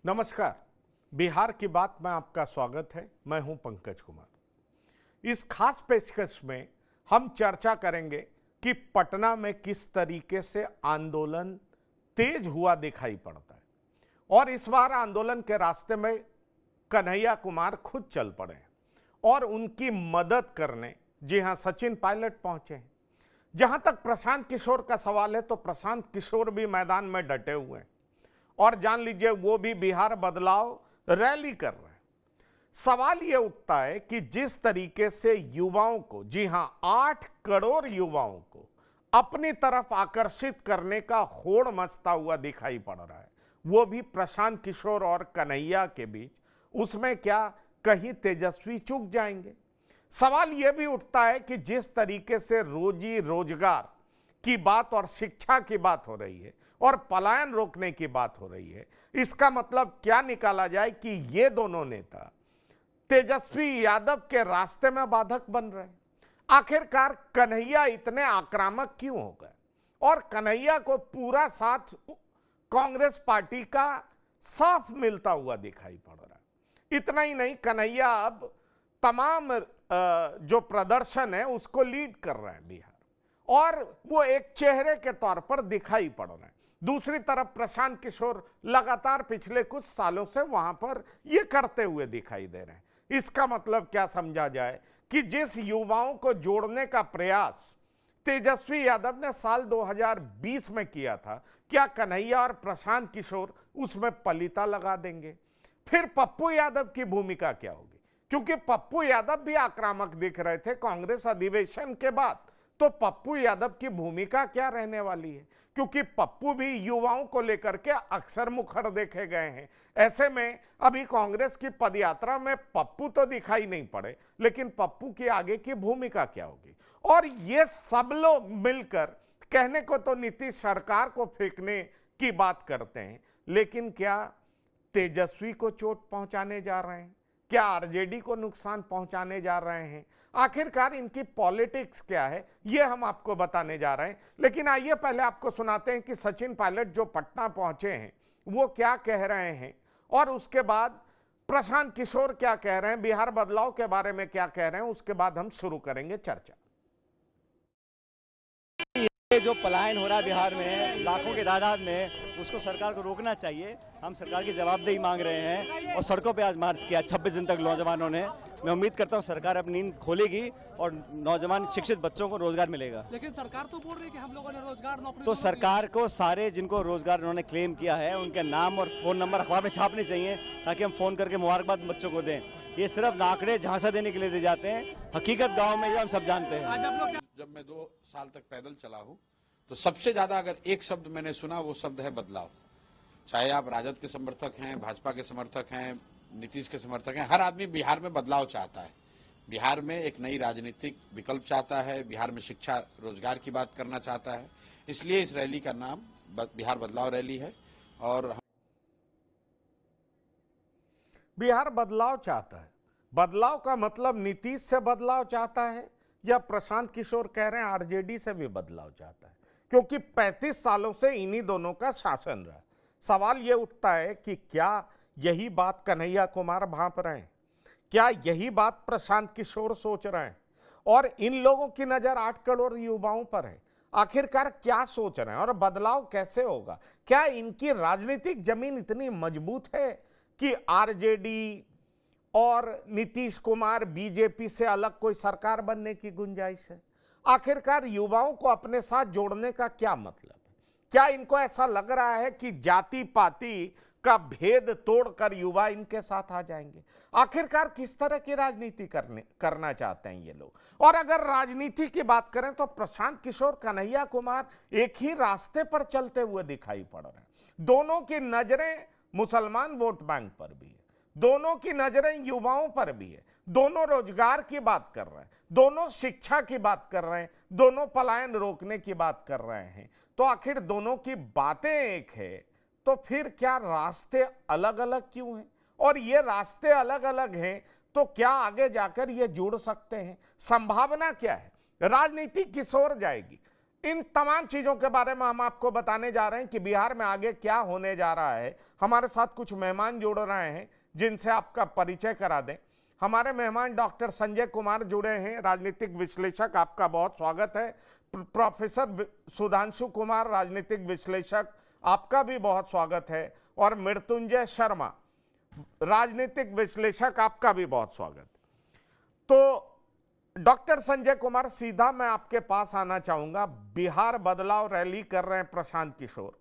नमस्कार। बिहार की बात में आपका स्वागत है। मैं हूं पंकज कुमार। इस खास पेशकश में हम चर्चा करेंगे कि पटना में किस तरीके से आंदोलन तेज हुआ दिखाई पड़ता है और इस बार आंदोलन के रास्ते में कन्हैया कुमार खुद चल पड़े हैं और उनकी मदद करने जी हां सचिन पायलट पहुंचे हैं। जहां तक प्रशांत किशोर का सवाल है तो प्रशांत किशोर भी मैदान में डटे हुए हैं और जान लीजिए वो भी बिहार बदलाव रैली कर रहे हैं। सवाल ये उठता है कि जिस तरीके से युवाओं को, जी हां 8 करोड़ युवाओं को अपनी तरफ आकर्षित करने का होड़ मचता हुआ दिखाई पड़ रहा है, वो भी प्रशांत किशोर और कन्हैया के बीच, उसमें क्या कहीं तेजस्वी चूक जाएंगे? सवाल यह भी उठता है कि जिस तरीके से रोजी रोजगार की बात और शिक्षा की बात हो रही है और पलायन रोकने की बात हो रही है, इसका मतलब क्या निकाला जाए कि ये दोनों नेता तेजस्वी यादव के रास्ते में बाधक बन रहे हैं। आखिरकार कन्हैया इतने आक्रामक क्यों हो गए और कन्हैया को पूरा साथ कांग्रेस पार्टी का साफ मिलता हुआ दिखाई पड़ रहा है। इतना ही नहीं, कन्हैया अब तमाम जो प्रदर्शन है उसको लीड कर रहे हैं बिहार और वो एक चेहरे के तौर पर दिखाई पड़ रहे हैं। दूसरी तरफ प्रशांत किशोर लगातार पिछले कुछ सालों से वहां पर ये करते हुए दिखाई दे रहे हैं। इसका मतलब क्या समझा जाए कि जिस युवाओं को जोड़ने का प्रयास तेजस्वी यादव ने साल 2020 में किया था, क्या कन्हैया और प्रशांत किशोर उसमें पलीता लगा देंगे? फिर पप्पू यादव की भूमिका क्या होगी? क्योंकि पप्पू यादव भी आक्रामक दिख रहे थे कांग्रेस अधिवेशन के बाद, तो पप्पू यादव की भूमिका क्या रहने वाली है? क्योंकि पप्पू भी युवाओं को लेकर के अक्सर मुखर देखे गए हैं। ऐसे में अभी कांग्रेस की पदयात्रा में पप्पू तो दिखाई नहीं पड़े, लेकिन पप्पू की आगे की भूमिका क्या होगी? और ये सब लोग मिलकर कहने को तो नीतीश सरकार को फेंकने की बात करते हैं, लेकिन क्या तेजस्वी को चोट पहुंचाने जा रहे हैं? क्या आरजेडी को नुकसान पहुंचाने जा रहे हैं? आखिरकार इनकी पॉलिटिक्स क्या है, ये हम आपको बताने जा रहे हैं। लेकिन आइए पहले आपको सुनाते हैं कि सचिन पायलट जो पटना पहुंचे हैं वो क्या कह रहे हैं और उसके बाद प्रशांत किशोर क्या कह रहे हैं, बिहार बदलाव के बारे में क्या कह रहे हैं, उसके बाद हम शुरू करेंगे चर्चा। ये जो पलायन हो रहा है बिहार में लाखों की तादाद में, उसको सरकार को रोकना चाहिए। हम सरकार की जवाबदेही मांग रहे हैं और सड़कों पे आज मार्च किया 26 दिन तक नौजवानों ने। मैं उम्मीद करता हूं सरकार अपनी नींद खोलेगी और नौजवान शिक्षित बच्चों को रोजगार मिलेगा। लेकिन सरकार तो बोल रही है कि हम लोगों ने रोजगार नौकरी, तो सरकार को सारे जिनको रोजगार उन्होंने क्लेम किया है उनके नाम और फोन नंबर अखबार में छापने चाहिए ताकि हम फोन करके मुबारकबाद बच्चों को दें। ये सिर्फ आंकड़े झांसा देने के लिए दिए जाते हैं, हकीकत गाँव में हम सब जानते हैं। आज आप लोग जब मैं 2 साल तक पैदल चला हूं तो सबसे ज्यादा अगर एक शब्द मैंने सुना वो शब्द है बदलाव। चाहे आप राजद के समर्थक हैं, भाजपा के समर्थक हैं, नीतीश के समर्थक हैं, हर आदमी बिहार में बदलाव चाहता है। बिहार में एक नई राजनीतिक विकल्प चाहता है, बिहार में शिक्षा रोजगार की बात करना चाहता है। इसलिए इस रैली का नाम बिहार बदलाव रैली है। और बिहार बदलाव चाहता है। बदलाव का मतलब नीतीश से बदलाव चाहता है या प्रशांत किशोर कह रहे हैं आरजेडी से भी बदलाव चाहता है? क्योंकि 35 सालों से इन्हीं दोनों का शासन रहा। सवाल यह उठता है कि क्या यही बात कन्हैया कुमार भांप रहे हैं? क्या यही बात प्रशांत किशोर सोच रहे हैं? और इन लोगों की नजर 8 करोड़ युवाओं पर है। आखिरकार क्या सोच रहे हैं और बदलाव कैसे होगा? क्या इनकी राजनीतिक जमीन इतनी मजबूत है कि आरजेडी और नीतीश कुमार बीजेपी से अलग कोई सरकार बनने की गुंजाइश है? आखिरकार युवाओं को अपने साथ जोड़ने का क्या मतलब है? क्या इनको ऐसा लग रहा है कि जाति पाति का भेद तोड़कर युवा इनके साथ आ जाएंगे? आखिरकार किस तरह की राजनीति करना चाहते हैं ये लोग? और अगर राजनीति की बात करें तो प्रशांत किशोर, कन्हैया कुमार एक ही रास्ते पर चलते हुए दिखाई पड़ रहे हैं। दोनों की नजरें मुसलमान वोट बैंक पर भी है, दोनों की नजरें युवाओं पर भी है, दोनों रोजगार की बात कर रहे हैं, दोनों शिक्षा की बात कर रहे हैं, दोनों पलायन रोकने की बात कर रहे हैं। तो आखिर दोनों की बातें एक है, तो फिर क्या रास्ते अलग अलग क्यों हैं? और ये रास्ते अलग अलग हैं तो क्या आगे जाकर ये जुड़ सकते हैं? संभावना क्या है? राजनीति किस ओर जाएगी? इन तमाम चीजों के बारे में हम आपको बताने जा रहे हैं कि बिहार में आगे क्या होने जा रहा है। हमारे साथ कुछ मेहमान जुड़ रहे हैं जिनसे आपका परिचय करा दें। हमारे मेहमान डॉक्टर संजय कुमार जुड़े हैं, राजनीतिक विश्लेषक, आपका बहुत स्वागत है। प्रोफेसर सुधांशु कुमार, राजनीतिक विश्लेषक, आपका भी बहुत स्वागत है। और मृत्युंजय शर्मा, राजनीतिक विश्लेषक, आपका भी बहुत स्वागत। तो डॉक्टर संजय कुमार, सीधा मैं आपके पास आना चाहूंगा। बिहार बदलाव रैली कर रहे हैं प्रशांत किशोर,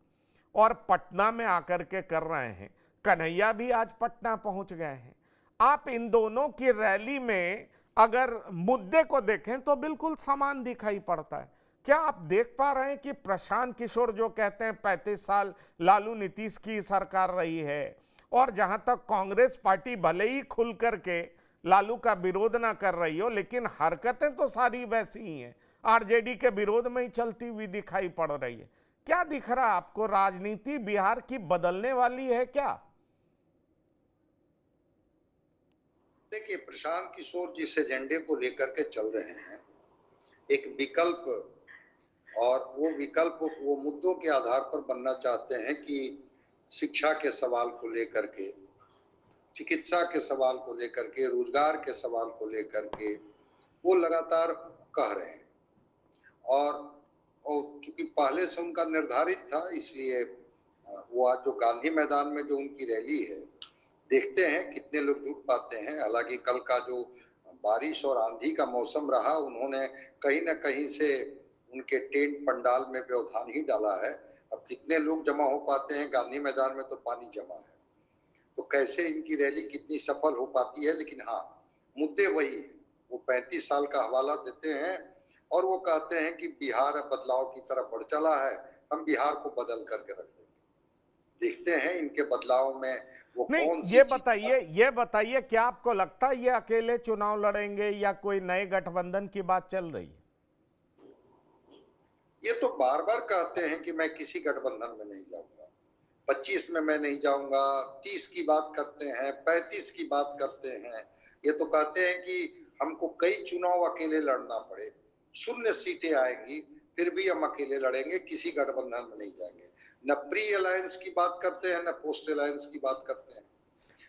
और पटना में आकर के कर रहे हैं। कन्हैया भी आज पटना पहुंच गए हैं। आप इन दोनों की रैली में अगर मुद्दे को देखें तो बिल्कुल समान दिखाई पड़ता है। क्या आप देख पा रहे हैं कि प्रशांत किशोर जो कहते हैं 35 साल लालू नीतीश की सरकार रही है, और जहां तक कांग्रेस पार्टी भले ही खुल करके लालू का विरोध ना कर रही हो, लेकिन हरकतें तो सारी वैसी ही हैं, आरजेडी के विरोध में ही चलती हुई दिखाई पड़ रही है। क्या दिख रहा है आपको? राजनीति बिहार की बदलने वाली है क्या? देखिए, प्रशांत किशोर जिस एजेंडे को लेकर के चल रहे हैं, एक विकल्प, और वो विकल्प वो मुद्दों के आधार पर बनना चाहते हैं कि शिक्षा के सवाल को लेकर के, चिकित्सा के सवाल को लेकर के, रोजगार के सवाल को लेकर के वो लगातार कह रहे हैं। और चूंकि पहले से उनका निर्धारित था, इसलिए वो आज जो गांधी मैदान में जो उनकी रैली है, देखते हैं कितने लोग जुट पाते हैं। हालांकि कल का जो बारिश और आंधी का मौसम रहा, उन्होंने कहीं न कहीं से उनके टेंट पंडाल में व्यवधान ही डाला है। अब कितने लोग जमा हो पाते हैं गांधी मैदान में, तो पानी जमा है, तो कैसे इनकी रैली कितनी सफल हो पाती है। लेकिन हाँ, मुद्दे वही है। वो 35 साल का हवाला देते हैं और वो कहते हैं कि बिहार बदलाव की तरफ बढ़ चला है, हम बिहार को बदल करके रख देंगे। देखते हैं इनके बदलाव में वो कौन सी ये बताइए क्या आपको लगता है ये अकेले चुनाव लड़ेंगे या कोई नए गठबंधन की बात चल रही है? ये तो बार बार कहते हैं कि मैं किसी गठबंधन में नहीं जाऊंगा, 25 में मैं नहीं जाऊंगा, 30 की बात करते हैं, 35 की बात करते हैं। ये तो कहते हैं कि हमको कई चुनाव अकेले लड़ना पड़े, 0 सीटें आएंगी फिर भी हम अकेले लड़ेंगे, किसी गठबंधन में नहीं जाएंगे। न प्री अलायंस की बात करते हैं, न पोस्ट अलायंस की बात करते हैं।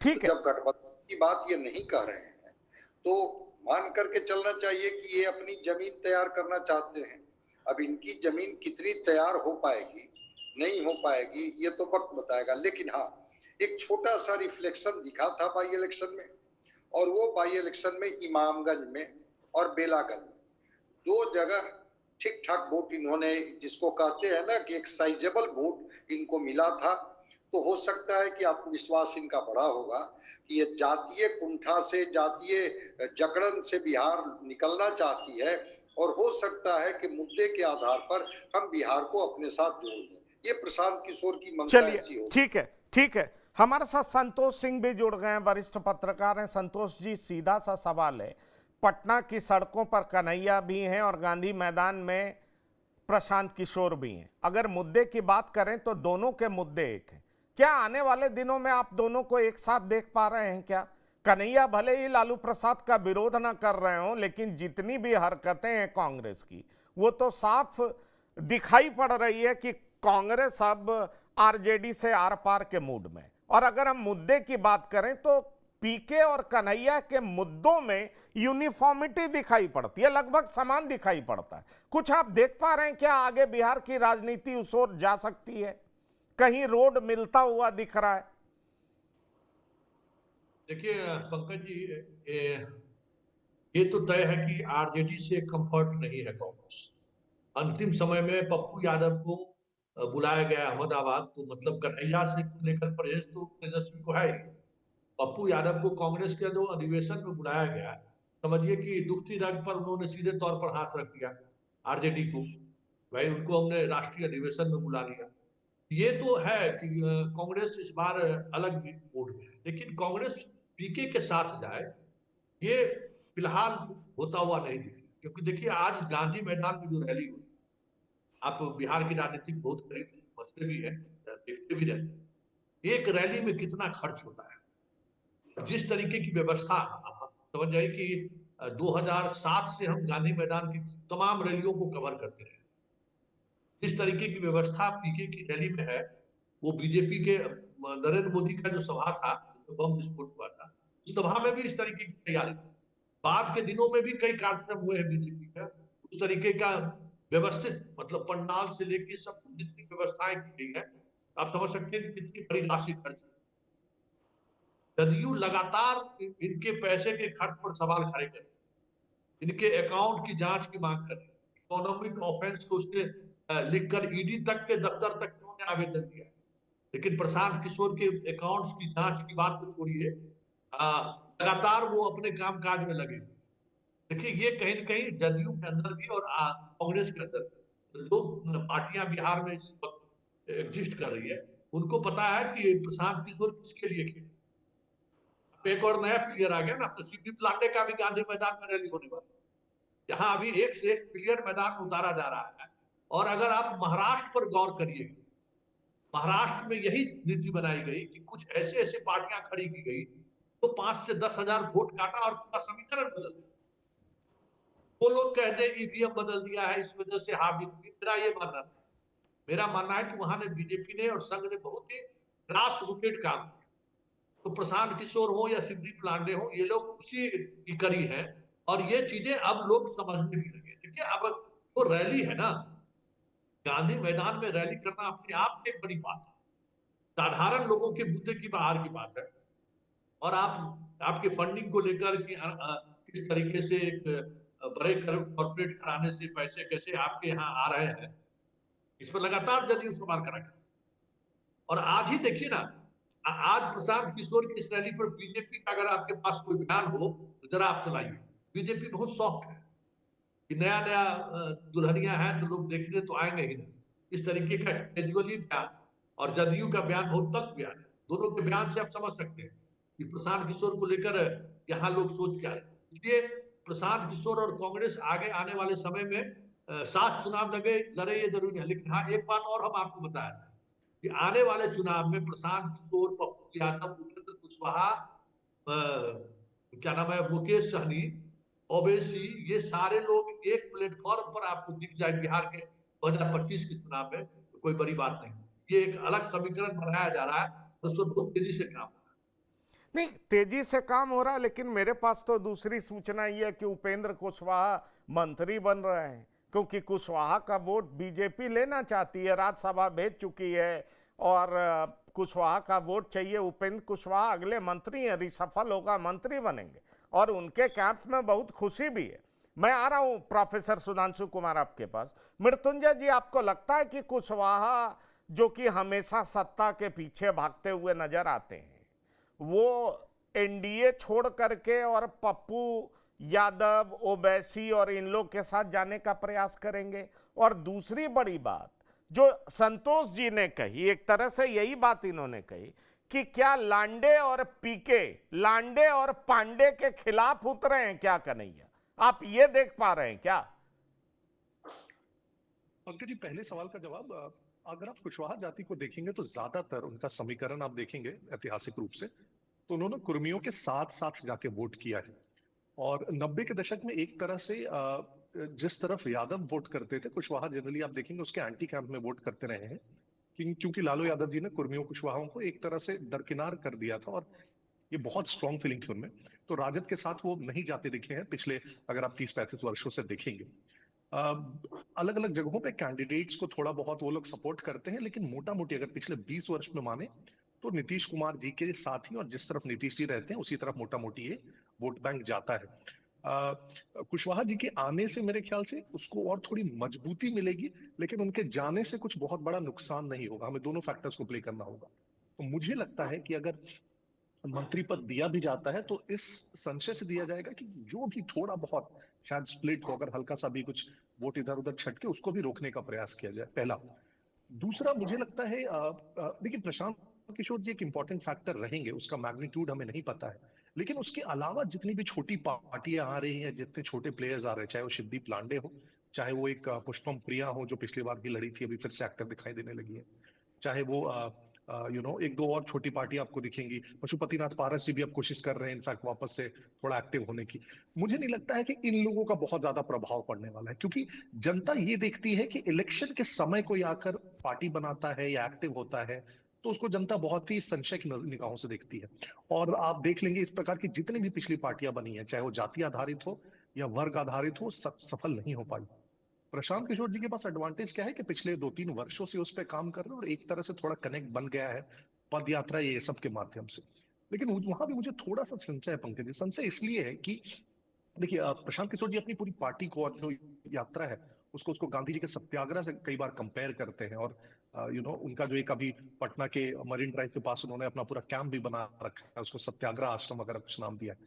ठीक है, जब गठबंधन की बात ये नहीं कर रहे हैं तो मान करके चलना चाहिए कि ये अपनी जमीन तैयार करना चाहते हैं। अब इनकी जमीन कितनी तैयार हो पाएगी, नहीं हो पाएगी, ये तो वक्त बताएगा। लेकिन हाँ, एक छोटा सा रिफ्लेक्शन दिखा था बाई इलेक्शन में, और वो बाई इलेक्शन में इमामगंज में और बेलागंज में 2 जगह ठीक ठाक वोट इन्होंने, जिसको कहते हैं ना कि एक साइजेबल वोट इनको मिला था। तो हो सकता है कि आत्मविश्वास इनका बड़ा होगा कि ये जातीय कुंठा से, जातीय जकड़न से बिहार निकलना चाहती है, और हो सकता है कि मुद्दे के आधार पर हम बिहार को अपने साथ जोड़ लें। ये प्रशांत किशोर की मंशा ऐसी हो। ठीक है। हमारे साथ संतोष सिंह भी जुड़ गए हैं, वरिष्ठ पत्रकार हैं। संतोष जी, सीधा सा सवाल है, पटना की सड़कों पर कन्हैया भी हैं और गांधी मैदान में प्रशांत किशोर भी हैं। अगर मुद्दे की बात करें तो दोनों के मुद्दे एक हैं। क्या आने वाले दिनों में आप दोनों को एक साथ देख पा रहे हैं क्या? कन्हैया भले ही लालू प्रसाद का विरोध ना कर रहे हो, लेकिन जितनी भी हरकतें हैं कांग्रेस की, वो तो साफ दिखाई पड़ रही है कि कांग्रेस अब आरजेडी से आर पार के मूड में। और अगर हम मुद्दे की बात करें तो पीके और कन्हैया के मुद्दों में यूनिफॉर्मिटी दिखाई पड़ती है, लगभग समान दिखाई पड़ता है। कुछ आप देख पा रहे हैं क्या आगे बिहार की राजनीति उस ओर जा सकती है? कहीं रोड मिलता हुआ दिख रहा है? देखिए पंकज जी, ये तो तय है कि आरजेडी से कंफर्ट नहीं है कांग्रेस। अंतिम समय में पप्पू यादव को बुलाया गया अहमदाबाद, तो मतलब कन्हैया से लेकर परहेज तो तेजस्वी को है ही। पप्पू यादव को कांग्रेस के जो अधिवेशन में बुलाया गया, समझिए कि दुखती रंग पर उन्होंने सीधे तौर पर हाथ रख दिया आरजेडी को, भाई उनको हमने राष्ट्रीय अधिवेशन में बुला लिया। ये तो है कि कांग्रेस इस बार अलग मूड में है, लेकिन कांग्रेस पीके के साथ जाए ये फिलहाल होता हुआ नहीं दिख रहा। क्योंकि देखिए आज गांधी मैदान में जो रैली हुई, आप बिहार की राजनीति बहुत करीब समझते भी है, देखते भी रहते, एक रैली में कितना खर्च होता है, जिस तरीके की व्यवस्था, समझ जाइए कि 2007 से हम गांधी मैदान की तमाम रैलियों को कवर करते रहे। जिस तरीके की व्यवस्था पीके की रैली में है, वो बीजेपी के नरेंद्र मोदी का जो सभा था जिसमें बम विस्फोट हुआ था, उस सभा में भी इस तरीके की तैयारी थी। बाद के दिनों में भी कई कार्यक्रम हुए हैं बीजेपी का, उस तरीके का व्यवस्थित, मतलब पंडाल से लेके सब जितनी व्यवस्थाएं की गई है, आप समझ सकते हैं कि कितनी बड़ी राशि खर्च हुई। जदयू लगातार इनके पैसे के खर्च पर सवाल खड़े कर, इनके अकाउंट की जांच की मांग कर, इकोनॉमिक ऑफेंस को उसने लिखकर ईडी तक के दफ्तर तक उन्होंने आवेदन दिया है। लेकिन प्रशांत किशोर के अकाउंट्स की जांच की बात को छोड़िए, लगातार वो अपने काम काज में लगे हुए। देखिए, ये कहीं ना कहीं जदयू के अंदर भी और कांग्रेस के अंदर जो पार्टियां बिहार में इस वक्त एग्जिस्ट कर रही है, उनको पता है कि प्रशांत किशोर किसके लिए खेले। एक और नया प्लेयर आ गया ना, तो सीपी प्लांडे का भी गांधी मैदान में रैली होने वाली है, जहां अभी एक से एक प्लेयर मैदान में उतारा जा रहा है। और अगर आप महाराष्ट्र पर गौर करिए, महाराष्ट्र में यही नीति बनाई गई कि कुछ ऐसे ऐसे पार्टियां खड़ी की गई तो 5 से 10 हजार वोट काटा और पूरा समीकरण बदल दिया। वो लोग कहते हैं ईवीएम बदल दिया है, इस वजह से हावी हुई। मेरा ये मानना है, मेरा मानना है कि वहां ने बीजेपी ने और संघ ने बहुत ही ग्रास रूटेड काम किया। तो प्रशांत किशोर हो या सिद्धि पांडे हो, ये लोग उसी की कड़ी है और ये चीजें अब लोग समझने भी लगे। देखिए, अब वो रैली है ना, गांधी मैदान में रैली करना अपने आप में एक बड़ी बात है, साधारण लोगों के मुद्दे की बाहर की बात है। और आप आपके फंडिंग को लेकर कि किस तरीके से एक बड़े कॉर्पोरेट घराने से पैसे कैसे आपके यहाँ आ रहे हैं, इस पर लगातार जदयू सवाल करा करती। और आज ही देखिए ना, आज प्रशांत किशोर की इस रैली पर बीजेपी का अगर आपके पास कोई बयान हो तो जरा आप सुनाइए। बीजेपी बहुत सॉफ्ट है कि नया नया दुल्हनिया है तो लोग देखने तो आएंगे ही नहीं, इस तरीके का कैजुअली बयान। और जदयू का बयान बहुत तल्ख बयान है। दोनों के बयान से आप समझ सकते हैं कि प्रशांत किशोर को लेकर यहाँ लोग सोच क्या रहे। इसलिए प्रशांत किशोर और कांग्रेस आगे आने वाले समय में साथ चुनाव लड़े ये जरूरी है। लेकिन हाँ, एक बात और हम आपको बताया था कि आने वाले चुनाव में प्रशांत किशोर, पप्पू यादव, उपेंद्र कुशवाहा, क्या नाम है, मुकेश सहनी, ओवैसी, ये सारे लोग एक प्लेटफॉर्म पर आपको दिख जाए बिहार के 2025 के चुनाव में, तो कोई बड़ी बात नहीं। ये एक अलग समीकरण बनाया जा रहा है, उस पर बहुत तेजी से काम। नहीं, तेजी से काम हो रहा है, लेकिन मेरे पास तो दूसरी सूचना ये है कि उपेंद्र कुशवाहा मंत्री बन रहे हैं, क्योंकि कुशवाहा का वोट बीजेपी लेना चाहती है, राज्यसभा भेज चुकी है और कुशवाहा का वोट चाहिए। उपेंद्र कुशवाहा अगले मंत्री हैं, रिसफल होगा, मंत्री बनेंगे और उनके कैंप में बहुत खुशी भी है। मैं आ रहा हूं प्रोफेसर सुधांशु कुमार आपके पास। मृत्युंजय जी, आपको लगता है कि कुशवाहा, जो कि हमेशा सत्ता के पीछे भागते हुए नजर आते हैं, वो एनडीए छोड़ करके और पप्पू यादव, ओवैसी और इन लोग के साथ जाने का प्रयास करेंगे? और दूसरी बड़ी बात जो संतोष जी ने कही, एक तरह से यही बात इन्होंने कही कि क्या लांडे और पीके, लांडे और पांडे के खिलाफ उतरे हैं क्या कन्हैया? आप ये देख पा रहे हैं क्या? पंकज जी, पहले सवाल का जवाब, अगर आप कुशवाहा जाति को देखेंगे तो ज्यादातर उनका समीकरण आप देखेंगे ऐतिहासिक रूप से, तो उन्होंने कुर्मियों के साथ साथ जाके वोट किया है। और 90 के दशक में एक तरह से जिस तरफ यादव वोट करते थे, कुशवाहा जनरली आप देखेंगे उसके एंटी कैंप में वोट करते रहे हैं, क्योंकि लालू यादव जी ने कुर्मियों कुशवाहाओं को एक तरह से दरकिनार कर दिया था और ये बहुत स्ट्रॉन्ग फीलिंग थी उनमें। तो राजद के साथ वो नहीं जाते दिखे हैं पिछले, अगर आप 30-35 वर्षों से देखेंगे। अलग अलग जगहों पे कैंडिडेट्स को थोड़ा बहुत वो लोग सपोर्ट करते हैं, लेकिन मोटा मोटी अगर पिछले 20 वर्ष में माने तो नीतीश कुमार जी के साथ ही, और जिस तरफ नीतीश जी रहते हैं उसी तरफ मोटा मोटी ये वोट बैंक जाता है। कुशवाहा जी के आने से मेरे ख्याल से उसको और थोड़ी मजबूती मिलेगी, लेकिन उनके जाने से कुछ बहुत बड़ा नुकसान नहीं होगा। हमें दोनों फैक्टर्स को प्ले करना होगा। तो मुझे लगता है कि अगर मंत्री पद दिया भी जाता है तो इस संशय से दिया जाएगा कि जो भी थोड़ा बहुत शायद स्प्लिट हो, अगर हल्का सा भी कुछ वोट इधर उधर छटके, उसको भी रोकने का प्रयास किया जाए, पहला। दूसरा, मुझे लगता है देखिए, प्रशांत किशोर जी एक इंपॉर्टेंट फैक्टर रहेंगे, उसका मैग्नीट्यूड हमें नहीं पता है, लेकिन उसके अलावा जितनी भी छोटी पार्टियां आ रही हैं, जितने छोटे प्लेयर्स आ रहे हैं, चाहे वो शिवदी पांडे हो, चाहे वो एक पुष्पम प्रिया हो जो पिछली बार भी लड़ी थी, अभी फिर से एक्टर दिखाई देने लगी है, चाहे वो एक दो और छोटी पार्टी आपको दिखेंगी। पशुपतिनाथ पारस जी भी अब कोशिश कर रहे हैं इनफैक्ट वापस से थोड़ा एक्टिव होने की। मुझे नहीं लगता है कि इन लोगों का बहुत ज्यादा प्रभाव पड़ने वाला है, क्योंकि जनता ये देखती है कि इलेक्शन के समय कोई आकर पार्टी बनाता है या एक्टिव होता है तो उसको जनता बहुत ही संशय की निगाहों से देखती है। और आप देख लेंगे इस प्रकार की जितनी भी पिछली पार्टियां बनी है, चाहे वो जाति आधारित हो या वर्ग आधारित हो, सफल नहीं हो पाई। प्रशांत किशोर जी के पास एडवांटेज क्या है कि पिछले 2-3 वर्षों से उस पर काम कर रहे हैं और एक तरह से थोड़ा कनेक्ट बन गया है पद यात्रा ये सब के माध्यम से। लेकिन वहां भी मुझे थोड़ा सा संशय है पंकज जी। संशय इसलिए है कि देखिए प्रशांत किशोर जी अपनी पूरी पार्टी को और जो यात्रा है उसको उसको गांधी जी के सत्याग्रह से कई बार कंपेयर करते हैं। और उनका जो एक अभी पटना के मरीन ड्राइव के पास उन्होंने अपना पूरा कैंप भी बना रखा है, उसको सत्याग्रह आश्रम वगैरह कुछ नाम दिया है।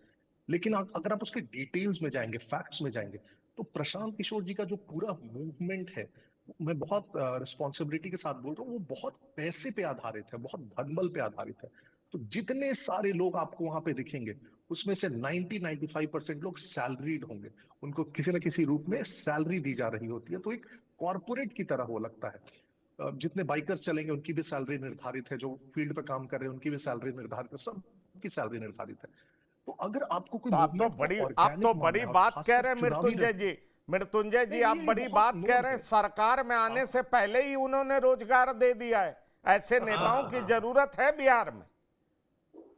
लेकिन अगर आप उसके डिटेल्स में जाएंगे, फैक्ट्स में जाएंगे, तो प्रशांत किशोर जी का जो पूरा मूवमेंट है, मैं बहुत रिस्पॉन्सिबिलिटी के साथ बोल रहा हूँ, वो बहुत पैसे पे आधारित है, बहुत धनबल पे आधारित है। तो जितने सारे लोग आपको वहां पे दिखेंगे उसमें से 90-95% लोग सैलरीड होंगे, उनको किसी न किसी रूप में सैलरी दी जा रही होती है। तो एक कॉरपोरेट की तरह वो लगता है। जितने बाइकर्स चलेंगे उनकी भी सैलरी निर्धारित है, जो फील्ड पे काम कर रहे हैं उनकी भी सैलरी निर्धारित है, सबकी सैलरी निर्धारित है। तो अगर आपको कोई तो मूवमेंट को आप तो ऑर्गेनिक मानना बड़ी है और बात कह खासकर रहे हैं चुनावी मृत्युंजय जी, आप ये बड़ी बहुत बात कह नोट रहे हैं। है। सरकार में आने से पहले ही उन्होंने रोजगार दे दिया है। ऐसे नेताओं की जरूरत है बिहार में।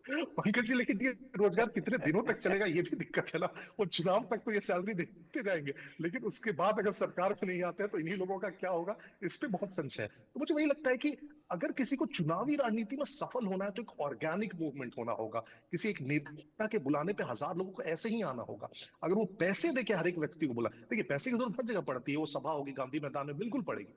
पंकज जी, लेकिन ये रोजगार कितने दिनों तक चलेगा ये भी दिक्कत है ना। वो चुनाव तक तो ये सैलरी देते जाएंगे, लेकिन उसके बाद अगर सरकार में नहीं आते हैं तो इन्हीं लोगों का क्या होगा, इस पे बहुत संशय है। तो मुझे वही लगता है कि अगर किसी को चुनावी राजनीति में सफल होना है तो एक ऑर्गेनिक मूवमेंट होना होगा। किसी एक नेता के बुलाने पे 1000 लोगों को ऐसे ही आना होगा। अगर वो पैसे देके हर एक व्यक्ति को बुला, देखिए पैसे की जरूरत हर जगह पड़ती है, वो सभा होगी गांधी मैदान में बिल्कुल पड़ेगी,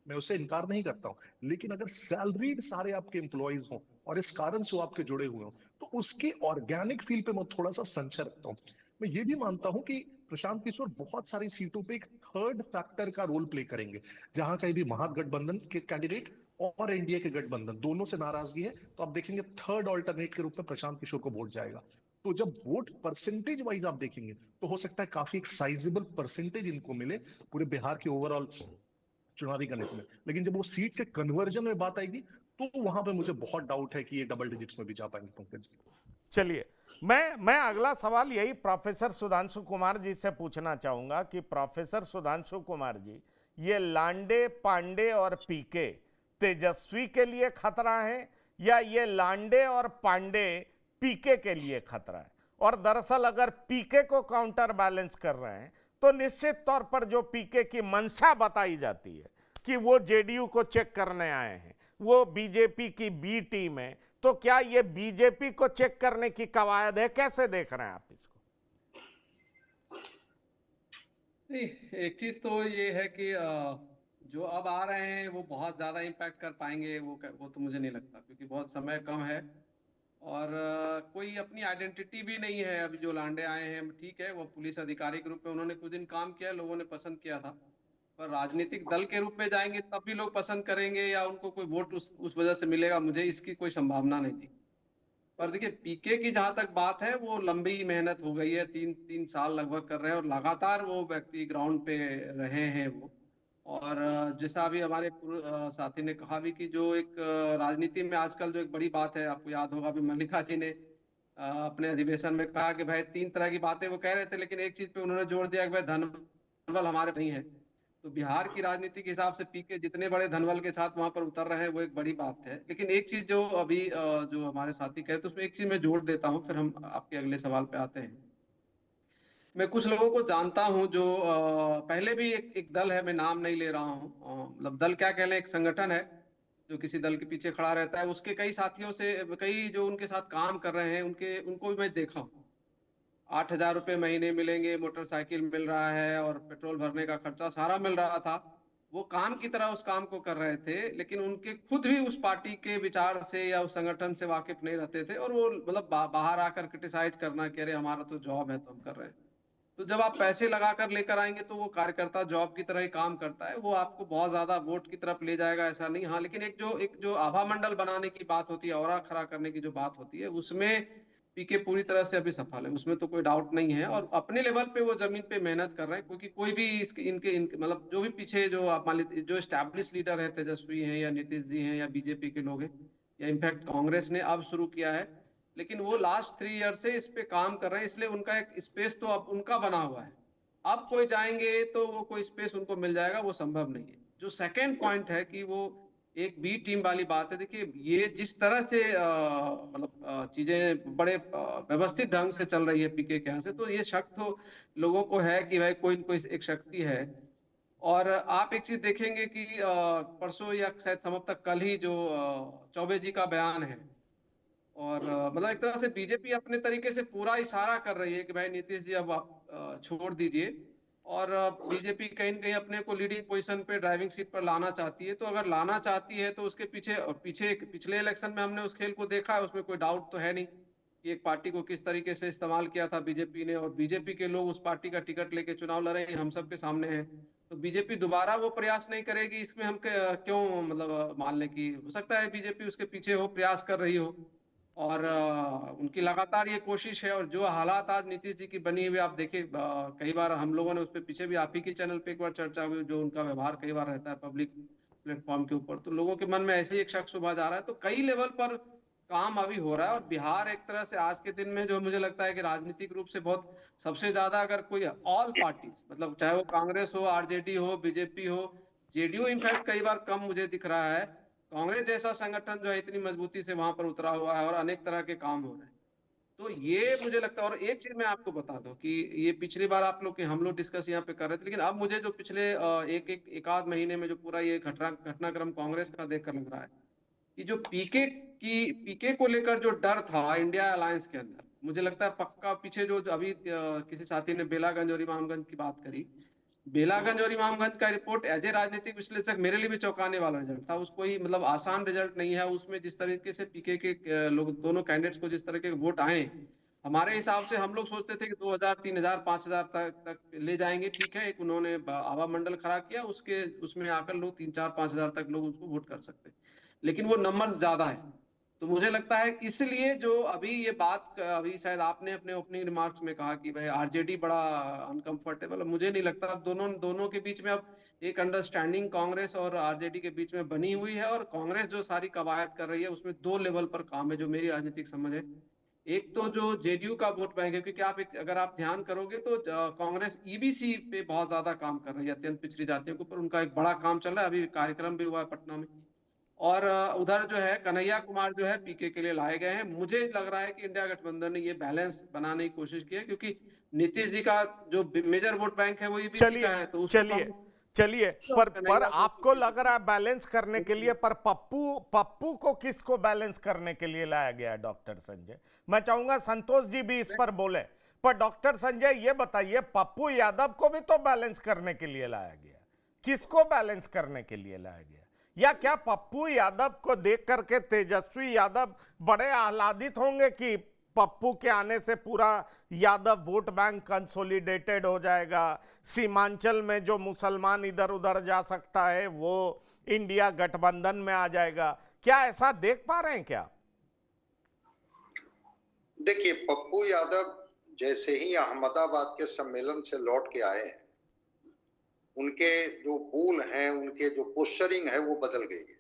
मैं उससे इनकार नहीं करता हूं। लेकिन अगर सैलरीड सारे आपके एम्प्लॉयज हों और इस कारण से वो आपके जुड़े हुए हों, तो उसके ऑर्गेनिक फील पे मैं थोड़ा सा संशय रखता हूं। मैं ये भी मानता हूं कि प्रशांत किशोर बहुत सारी सीटों पे एक थर्ड फैक्टर का रोल प्ले करेंगे। जहां कहीं भी महागठबंधन के कैंडिडेट और एनडीए के गठबंधन दोनों से नाराजगी है, तो आप देखेंगे थर्ड ऑल्टरनेट के रूप में प्रशांत किशोर को वोट जाएगा। तो जब वोट परसेंटेज वाइज आप देखेंगे तो हो सकता है काफी एक साइजेबल परसेंटेज इनको मिले पूरे बिहार के ओवरऑल चुनावी गणित में। लेकिन जब वो सीट के कन्वर्जन में बात आएगी तो वहां पे मुझे बहुत डाउट है कि ये डबल डिजिट्स में भी जा पाएंगे पंकज जी। चलिए, मैं अगला सवाल यही प्रोफेसर सुधांशु कुमार जी से पूछना चाहूंगा कि प्रोफेसर सुधांशु कुमार जी, ये लांडे, पांडे और पीके तेजस्वी के लिए खतरा है या ये लांडे और पांडे पीके के लिए खतरा है? और दरअसल अगर पीके को काउंटर बैलेंस कर रहे हैं तो निश्चित तौर पर जो पीके की मंशा बताई जाती है कि वो जेडीयू को चेक करने आए हैं, वो बीजेपी की बी टीम है, तो क्या ये बीजेपी को चेक करने की कवायद है? कैसे देख रहे हैं आप इसको? नहीं, एक चीज तो ये है कि जो अब आ रहे हैं वो बहुत ज्यादा इम्पैक्ट कर पाएंगे, वो तो मुझे नहीं लगता, क्योंकि बहुत समय कम है और कोई अपनी आइडेंटिटी भी नहीं है। अभी जो लांडे आए हैं, ठीक है, वो पुलिस अधिकारी के रूप में उन्होंने कुछ दिन काम किया, लोगों ने पसंद किया था, पर राजनीतिक दल के रूप में जाएंगे तब भी लोग पसंद करेंगे या उनको कोई वोट उस वजह से मिलेगा, मुझे इसकी कोई संभावना नहीं थी। पर देखिए, पीके की जहां तक बात है, वो लंबी मेहनत हो गई है, 3 साल लगभग कर रहे हैं और लगातार वो व्यक्ति ग्राउंड पे रहे हैं वो। और जैसा अभी हमारे साथी ने कहा भी कि जो एक राजनीति में आजकल जो एक बड़ी बात है, आपको याद होगा अभी मल्लिका जी ने अपने अधिवेशन में कहा कि भाई 3 तरह की बातें वो कह रहे थे, लेकिन एक चीज पे उन्होंने जोर दिया कि भाई धनबल हमारे नहीं है। तो बिहार की राजनीति के हिसाब से पीके जितने बड़े धनबल के साथ वहां पर उतर रहे हैं वो एक बड़ी बात है। लेकिन एक चीज जो अभी जो हमारे साथी कह रहे थे उसमें एक चीज मैं जोड़ देता हूँ, फिर हम आपके अगले सवाल पे आते हैं। मैं कुछ लोगों को जानता हूं जो पहले भी एक दल है, मैं नाम नहीं ले रहा हूं, मतलब दल क्या कह लें, एक संगठन है जो किसी दल के पीछे खड़ा रहता है, उसके कई साथियों से, कई जो उनके साथ काम कर रहे हैं उनको भी मैं देखा हूं। 8,000 रुपये महीने मिलेंगे, मोटरसाइकिल मिल रहा है और पेट्रोल भरने का खर्चा सारा मिल रहा था। वो काम की तरह उस काम को कर रहे थे, लेकिन उनके खुद भी उस पार्टी के विचार से या उस संगठन से वाकिफ नहीं रहते थे और वो मतलब बाहर आकर क्रिटिसाइज करना कि अरे हमारा तो जॉब है तो हम कर रहे हैं। तो जब आप पैसे लगाकर लेकर आएंगे तो वो कार्यकर्ता जॉब की तरह ही काम करता है, वो आपको बहुत ज्यादा वोट की तरफ ले जाएगा ऐसा नहीं। हाँ, लेकिन एक जो आभा मंडल बनाने की बात होती है, औरा खड़ा करने की जो बात होती है, उसमें पीके पूरी तरह से अभी सफल है, उसमें तो कोई डाउट नहीं है। और अपने लेवल पे वो जमीन पे मेहनत कर रहे हैं, क्योंकि कोई भी इनके मतलब जो भी पीछे जो आप मान लीजिए जो स्टैब्लिश लीडर है, तेजस्वी हैं या नीतीश जी हैं या बीजेपी के लोग हैं, या इनफैक्ट कांग्रेस ने अब शुरू किया है, लेकिन वो लास्ट 3 ईयर से इस पे काम कर रहे हैं, इसलिए उनका एक स्पेस तो अब उनका बना हुआ है। अब कोई जाएंगे तो वो कोई स्पेस उनको मिल जाएगा, वो संभव नहीं है। जो सेकेंड पॉइंट है कि वो एक बी टीम वाली बात है, देखिए ये जिस तरह से मतलब चीजें बड़े व्यवस्थित ढंग से चल रही है पीके के यहाँ से, तो ये शक तो लोगों को है कि भाई कोई न कोई एक शक्ति है। और आप एक चीज देखेंगे कि परसों या शायद संभव तक कल ही जो चौबे जी का बयान है, और मतलब एक तरह से बीजेपी अपने तरीके से पूरा इशारा कर रही है कि भाई नीतीश जी अब आप छोड़ दीजिए, और बीजेपी कहीं न कहीं अपने को लीडिंग पोजीशन पे ड्राइविंग सीट पर लाना चाहती है। तो अगर लाना चाहती है तो उसके पिछले इलेक्शन में हमने उस खेल को देखा है, उसमें कोई डाउट तो है नहीं कि एक पार्टी को किस तरीके से इस्तेमाल किया था बीजेपी ने, और बीजेपी के लोग उस पार्टी का टिकट लेके चुनाव लड़े हम सबके सामने है। तो बीजेपी दोबारा वो प्रयास नहीं करेगी, इसमें हम क्यों मतलब मान लें कि हो सकता है बीजेपी उसके पीछे हो, प्रयास कर रही हो, और उनकी लगातार ये कोशिश है। और जो हालात आज नीतीश जी की बनी हुई आप देखिए, कई बार हम लोगों ने उस पर पीछे भी आप ही के चैनल पे एक बार चर्चा हुई, जो उनका व्यवहार कई बार रहता है पब्लिक प्लेटफॉर्म के ऊपर, तो लोगों के मन में ऐसे ही एक शक सुबह जा रहा है। तो कई लेवल पर काम अभी हो रहा है, और बिहार एक तरह से आज के दिन में जो मुझे लगता है कि राजनीतिक रूप से बहुत सबसे ज्यादा अगर कोई ऑल पार्टीज, मतलब चाहे वो कांग्रेस हो, आरजेडी हो, बीजेपी हो, जेडीयू इनफैक्ट कई बार कम मुझे दिख रहा है, कांग्रेस जैसा संगठन जो है इतनी मजबूती से वहां पर उतरा हुआ है और अनेक तरह के काम हो रहे हैं। तो ये मुझे लगता है। और एक चीज मैं आपको बता दूं कि ये पिछली बार आप लोग के हम लोग डिस्कस यहाँ पे कर रहे थे, लेकिन अब मुझे जो पिछले एक आध महीने में जो पूरा ये घटनाक्रम कांग्रेस का देखकर लग रहा है कि जो पीके को लेकर जो डर था इंडिया अलायंस के अंदर, मुझे लगता है पक्का पीछे जो अभी किसी साथी ने बेलागंज और इमामगंज की बात करी, बेलागंज और इमामगंज का रिपोर्ट एज ए राजनीतिक विश्लेषक मेरे लिए भी चौंकाने वाला रिजल्ट था। उसको ही मतलब आसान रिजल्ट नहीं है, उसमें जिस तरीके से पीके के लोग दोनों कैंडिडेट्स को जिस तरह के वोट आए, हमारे हिसाब से हम लोग सोचते थे कि 2000 3000 5000 तक ले जाएंगे, ठीक है, एक उन्होंने आभा मंडल खड़ा किया, उसके उसमें आकर लोग 3 4 5 हजार तक लोग उसको वोट कर सकते, लेकिन वो नंबर ज्यादा है। तो मुझे लगता है इसलिए जो अभी ये बात अभी शायद आपने अपने ओपनिंग रिमार्क्स में कहा कि भाई आरजेडी बड़ा अनकंफर्टेबल, मुझे नहीं लगता। अब दोनों के बीच में अब एक अंडरस्टैंडिंग कांग्रेस और आरजेडी के बीच में बनी हुई है, और कांग्रेस जो सारी कवायद कर रही है उसमें 2 लेवल पर काम है जो मेरी राजनीतिक समझ है। एक तो जो जेडीयू का वोट बैंक है, क्योंकि अगर आप ध्यान करोगे तो कांग्रेस ईबीसी पे बहुत ज्यादा काम कर रही है, अत्यंत पिछड़ी जातियों के ऊपर उनका एक बड़ा काम चल रहा है, अभी कार्यक्रम भी हुआ है पटना में। और उधर जो है कन्हैया कुमार जो है पीके के लिए लाए गए हैं। मुझे लग रहा है कि इंडिया गठबंधन ने ये बैलेंस बनाने की कोशिश की है, क्योंकि नीतीश जी का जो मेजर वोट बैंक है वो ईबीसी का है, तो चलिए पर आपको लग रहा है बैलेंस करने के लिए, पर पप्पू को किसको बैलेंस करने के लिए लाया गया डॉक्टर संजय? मैं चाहूंगा संतोष जी भी इस पर बोले, पर डॉक्टर संजय ये बताइए, पप्पू यादव को भी तो बैलेंस करने के लिए लाया गया, किसको बैलेंस करने के लिए लाया गया? या क्या पप्पू यादव को देख करके तेजस्वी यादव बड़े आह्लादित होंगे कि पप्पू के आने से पूरा यादव वोट बैंक कंसोलिडेटेड हो जाएगा, सीमांचल में जो मुसलमान इधर उधर जा सकता है वो इंडिया गठबंधन में आ जाएगा? क्या ऐसा देख पा रहे हैं क्या? देखिए, पप्पू यादव जैसे ही अहमदाबाद के सम्मेलन से लौट के आए हैं, उनके जो बोल हैं, उनके जो पोस्चरिंग है वो बदल गई है,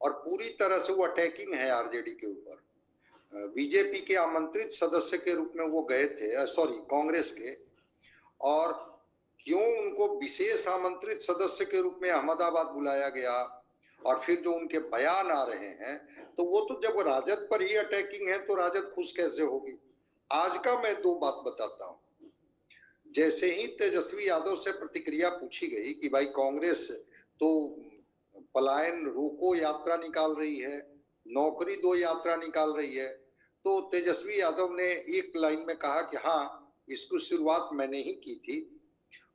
और पूरी तरह से वो अटैकिंग है आरजेडी के ऊपर। बीजेपी के आमंत्रित सदस्य के रूप में वो गए थे, सॉरी कांग्रेस के, और क्यों उनको विशेष आमंत्रित सदस्य के रूप में अहमदाबाद बुलाया गया, और फिर जो उनके बयान आ रहे हैं, तो वो तो जब राजद पर ही अटैकिंग है तो राजद खुश कैसे होगी? आज का मैं 2 बात बताता हूँ। जैसे ही तेजस्वी यादव से प्रतिक्रिया पूछी गई कि भाई कांग्रेस तो पलायन रोको यात्रा निकाल रही है, नौकरी दो यात्रा निकाल रही है, तो तेजस्वी यादव ने एक लाइन में कहा कि हाँ, इसको शुरुआत मैंने ही की थी,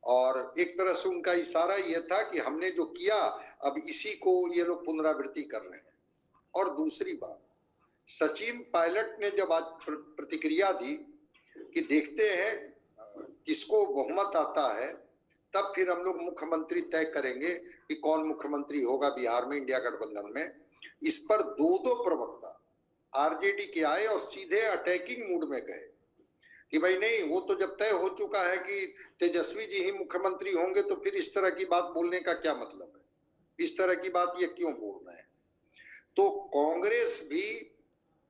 और एक तरह से उनका इशारा यह था कि हमने जो किया अब इसी को ये लोग पुनरावृत्ति कर रहे हैं। और दूसरी बात, सचिन पायलट ने जब आज प्रतिक्रिया दी कि देखते हैं किसको बहुमत आता है, तब फिर हम लोग मुख्यमंत्री तय करेंगे कि कौन मुख्यमंत्री होगा बिहार में इंडिया गठबंधन में। इस पर 2 प्रवक्ता आरजेडी के आए और सीधे अटैकिंग मूड में गए कि भाई नहीं, वो तो जब तय हो चुका है कि तेजस्वी जी ही मुख्यमंत्री होंगे, तो फिर इस तरह की बात बोलने का क्या मतलब है, इस तरह की बात ये क्यों बोल रहे हैं? तो कांग्रेस भी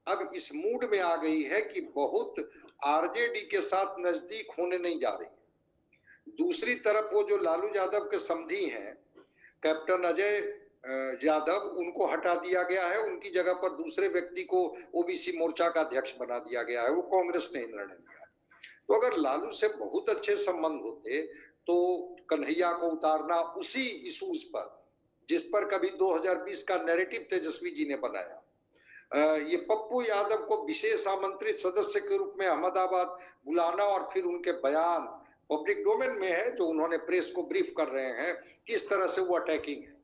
अब इस मूड में आ गई है कि बहुत आरजेडी के साथ नजदीक होने नहीं जा रही। दूसरी तरफ वो जो लालू यादव के समधी हैं कैप्टन अजय यादव, उनको हटा दिया गया है, उनकी जगह पर दूसरे व्यक्ति को ओबीसी मोर्चा का अध्यक्ष बना दिया गया है, वो कांग्रेस ने निर्णय लिया। तो अगर लालू से बहुत अच्छे संबंध होते तो कन्हैया को उतारना उसी इशूज पर जिस पर कभी 2020 का नैरेटिव तेजस्वी जी ने बनाया, ये पप्पू यादव को विशेष आमंत्रित सदस्य के रूप में अहमदाबाद बुलाना और फिर उनके बयान पब्लिक डोमेन में है जो उन्होंने प्रेस को ब्रीफ कर रहे हैं, किस तरह से वो अटैकिंग है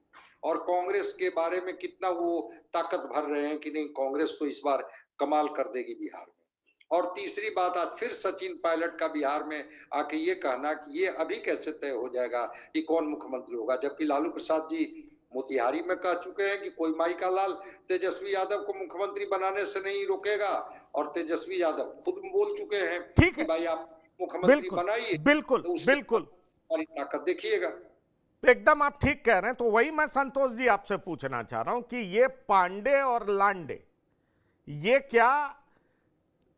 और कांग्रेस के बारे में कितना वो ताकत भर रहे हैं कि नहीं कांग्रेस तो इस बार कमाल कर देगी बिहार में। और तीसरी बात, आज फिर सचिन पायलट का बिहार में आके ये कहना कि ये अभी कैसे तय हो जाएगा कि कौन मुख्यमंत्री होगा, जबकि लालू प्रसाद जी मोतिहारी में कह चुके हैं कि कोई माई का लाल तेजस्वी यादव को मुख्यमंत्री बनाने से नहीं रोकेगा और तेजस्वी यादव खुद बोल चुके हैं ठीक है कि भाई आप मुख्यमंत्री बिल्कुल बनाइए, बिल्कुल तो उसकी बिल्कुल हमारी ताकत देखिएगा। एकदम आप ठीक कह रहे हैं। तो वही मैं संतोष जी आपसे पूछना चाह रहा हूं कि ये पांडे और लांडे, ये क्या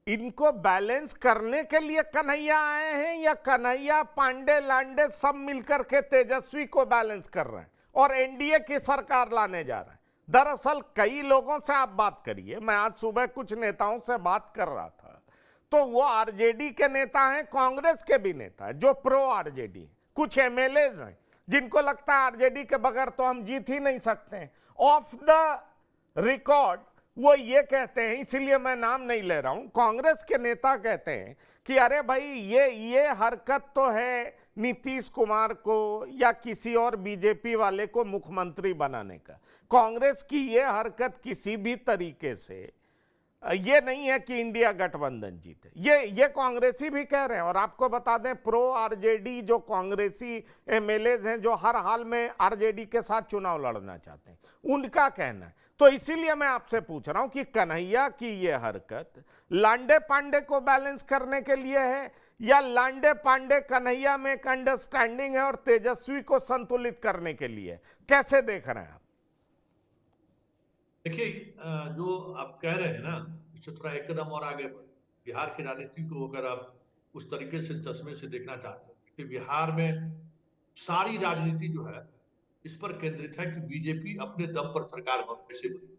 इनको बैलेंस करने के लिए कन्हैया आए हैं या कन्हैया पांडे लांडे सब मिलकर के तेजस्वी को बैलेंस कर रहे हैं और एनडीए की सरकार लाने जा रहे हैं? दरअसल कई लोगों से आप बात करिए, मैं आज सुबह कुछ नेताओं से बात कर रहा था तो वो आरजेडी के नेता हैं, कांग्रेस के भी नेता हैं जो प्रो आरजेडी, कुछ एमएलएज हैं जिनको लगता है आरजेडी के बगैर तो हम जीत ही नहीं सकते। ऑफ द रिकॉर्ड वो ये कहते हैं, इसीलिए मैं नाम नहीं ले रहा हूं, कांग्रेस के नेता कहते हैं कि अरे भाई ये हरकत तो है नीतीश कुमार को या किसी और बीजेपी वाले को मुख्यमंत्री बनाने का। कांग्रेस की ये हरकत किसी भी तरीके से ये नहीं है कि इंडिया गठबंधन जीते, ये कांग्रेसी भी कह रहे हैं। और आपको बता दें प्रो आरजेडी जो कांग्रेसी एमएलएज हैं जो हर हाल में आरजेडी के साथ चुनाव लड़ना चाहते हैं, उनका कहना है। तो इसीलिए मैं आपसे पूछ रहा हूं कि कन्हैया की ये हरकत लांडे पांडे को बैलेंस करने के लिए है या लांडे पांडे कन्हैया में एक अंडरस्टैंडिंग है और तेजस्वी को संतुलित करने के लिए, कैसे देख रहे हैं आप? देखिए, जो आप कह रहे हैं ना, इससे थोड़ा एक कदम और आगे बढ़े। बिहार की राजनीति को अगर आप उस तरीके से चश्मे से देखना चाहते हैं कि बिहार में सारी राजनीति जो है इस पर केंद्रित है कि बीजेपी अपने दम पर सरकार कैसे बने।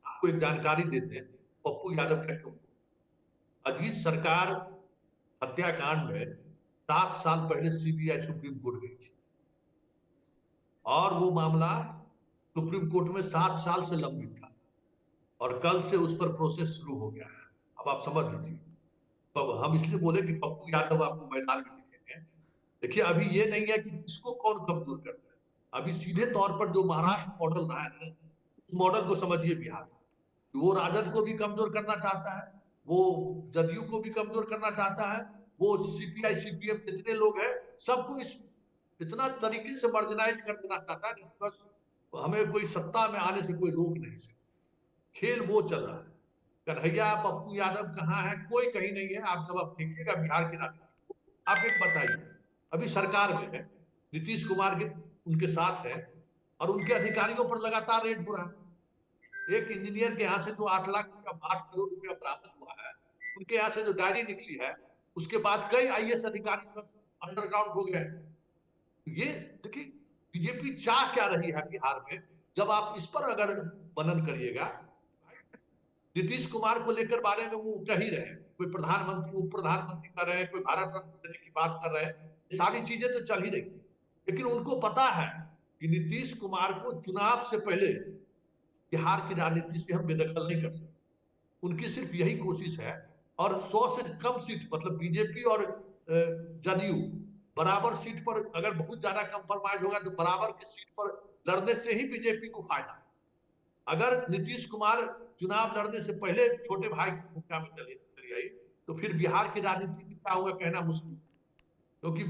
आपको एक जानकारी देते हैं पप्पू यादव क्या क्यों। अजीत सरकार हत्याकांड में 7 साल पहले सीबीआई सुप्रीम कोर्ट गई थी और वो मामला सुप्रीम कोर्ट में 7 साल से लंबित था और कल से उस पर प्रोसेस शुरू हो गया है। अब आप समझ लीजिए, तो हम इसलिए बोले कि पप्पू यादव आपको मैदान में दिखेंगे। देखिए, अभी ये नहीं है कि इसको कौन कमजोर करता है, अभी सीधे तौर पर जो महाराष्ट्र मॉडल रहा है ना, उस मॉडल को समझिए। बिहार वो राजद को भी कमजोर करना चाहता है, वो जदयू को भी कमजोर करना चाहता है, वो सीपीआई सीपीएम जितने लोग हैं सबको इतना तरीके से मार्जिनाइज कर देना चाहता है, बस हमें कोई सत्ता में आने से कोई रोक नहीं सकता। खेल वो चल रहा है। कन्हैया पप्पू यादव कहाँ है? कोई कहीं नहीं है। आप जब आप देखिएगा बिहार की राजनीति को, आप एक बताइए, अभी सरकार में है, नीतीश कुमार के उनके साथ है और उनके अधिकारियों पर लगातार रेड हो रहा है। एक इंजीनियर के यहाँ से जो 8 करोड़ रुपया बरामद हुआ है, उनके यहाँ से जो डायरी निकली है, उसके बाद कई आईएएस अधिकारी अंडरग्राउंड हो गए। ये देखिए, बीजेपी चाह क्या रही है बिहार में, जब आप इस पर अगर मनन करिएगा। नीतीश कुमार को लेकर बारे में वो कह ही रहे, कोई प्रधानमंत्री उप प्रधानमंत्री कर रहे हैं, कोई भारत रत्न देने की बात कर रहे हैं, सारी चीजें तो चल ही रही। लेकिन उनको पता है कि नीतीश कुमार को चुनाव से पहले बिहार की राजनीति से हम बेदखल नहीं कर सकते। उनकी सिर्फ यही कोशिश है और 100 से कम सीट, मतलब बीजेपी और जदयू बराबर सीट पर अगर बहुत ज्यादा कंप्रोमाइज होगा तो बराबर की सीट पर लड़ने से ही बीजेपी को फायदा है। अगर नीतीश कुमार चुनाव लड़ने से पहले छोटे भाई की भूमिका में चली आई तो फिर बिहार की राजनीति में क्या होगा कहना मुश्किल, क्योंकि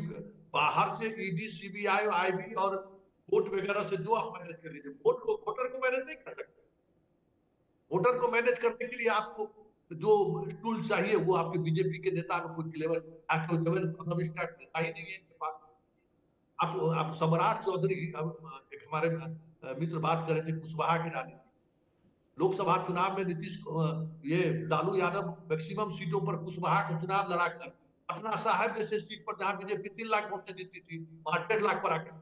बाहर से ईडी सीबीआई आईबी और वोट वगैरह से जो आप मैनेज कर लीजिए, वोटर को मैनेज नहीं कर सकते। वोटर को मैनेज करने के लिए आपको जो टूल चाहिए वो आपके बीजेपी के नेता को कोई क्लेवर नेता ही नहीं है इनके पास। आप सम्राट चौधरी, एक हमारे मित्र बात कर रहे थे कुशवाहा की राजनीति। लोकसभा चुनाव में ये लालू यादव मैक्सिमम सीटों पर कुशवाहा को चुनाव लड़ाकर पटना साहिब जैसे सीट पर जहां बीजेपी 3 लाख वोट से जीती थी, वहां 1.5 लाख पर आकर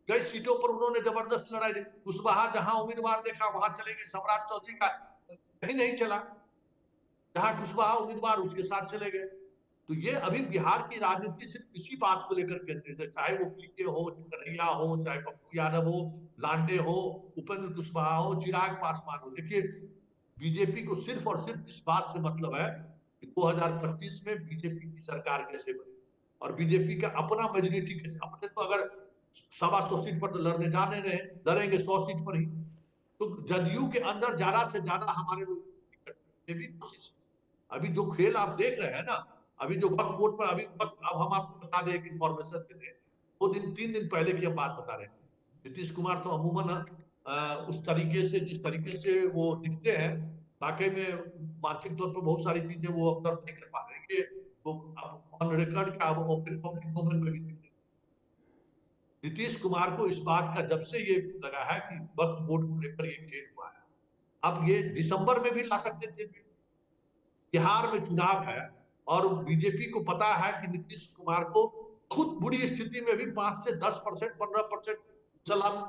कई सीटों पर उन्होंने जबरदस्त लड़ाई दी। कुशवाहा जहां उम्मीदवार देखा वहां चले गए। सम्राट चौधरी का कहीं नहीं चला, जहां कुशवाहा उम्मीदवार उसके साथ चले गए। तो ये अभी बिहार की राजनीति सिर्फ इसी बात को लेकर केंद्रित है, चाहे वो पीके हो, कन्हैया हो, चाहे पप्पू यादव हो, लांडे हो, उपेंद्र कुशवाहा हो, चिराग पासवान हो। देखिए बीजेपी को सिर्फ और सिर्फ इस बात से मतलब है कि 2025 में बीजेपी की सरकार कैसे बने और बीजेपी का अपना मेजोरिटी कैसे। अपने तो अगर 125 सीट पर तो लड़ने जाने रहे, लड़ेंगे 100 सीट पर ही। तो जदयू के अंदर ज्यादा से ज्यादा हमारे लोग भी कोशिश। अभी जो खेल आप देख रहे हैं ना, अभी जो वक्त वोट पर अब हम आपको बता दें एक इंफॉर्मेशन के लिए, 3 दिन पहले की हम बात बता रहे हैं। नीतीश कुमार तो अमूमन उस तरीके से जिस तरीके से वो दिखते हैं, वाकई में मानसिक तौर पर बहुत सारी चीजें वो ऑब्जर्व नहीं कर पा रहे कि वो ऑन रिकॉर्ड का ओपन पब्लिक डोमेन में भी दिखते। नीतीश कुमार को इस बात का जब से ये लगा है कि वक्त वोट को लेकर ये खेल हुआ है, अब ये दिसंबर में भी ला सकते थे। बिहार में चुनाव है और बीजेपी को पता है कि नीतीश कुमार को खुद बुरी स्थिति में भी 5 से 10%, 15%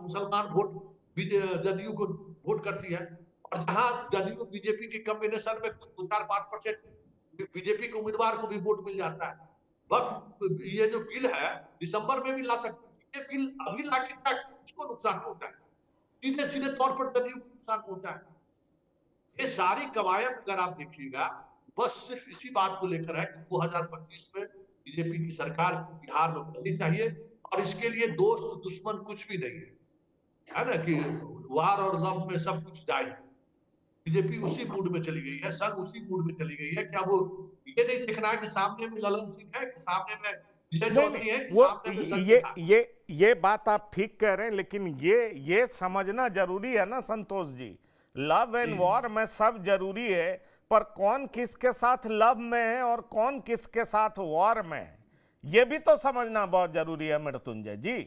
मुसलमान वोट जदयू को वोट करती है। और जहां जदयू बीजेपी के कॉम्बिनेशन में 4-5% बीजेपी के उम्मीदवार को भी वोट मिल जाता है। वक्त ये जो बिल है दिसंबर में भी ला सकते। ये बिल अभी लाके किसको नुकसान होता है? सीधे सीधे तौर पर जदयू को नुकसान होता है। ये सारी कवायद अगर आप देखिएगा बस सिर्फ इसी बात को लेकर है कि 2025 में बीजेपी की सरकार बिहार में बननी चाहिए और इसके लिए दोस्त दुश्मन कुछ भी नहीं है ना, कि वार और लव में सब कुछ जायज। बीजेपी उसी मूड में चली गई है, संघ उसी मूड में चली गई है। क्या वो ये नहीं देखना है कि सामने में ललन सिंह है, कि सामने में विजय चौधरी है, कि वो सामने में ये बात आप ठीक कह रहे हैं, लेकिन ये समझना जरूरी है ना Santosh ji, love and war में सब जरूरी है, पर कौन किसके साथ लव में है और कौन किसके साथ वॉर में है, यह भी तो समझना बहुत जरूरी है मृत्युंजय जी,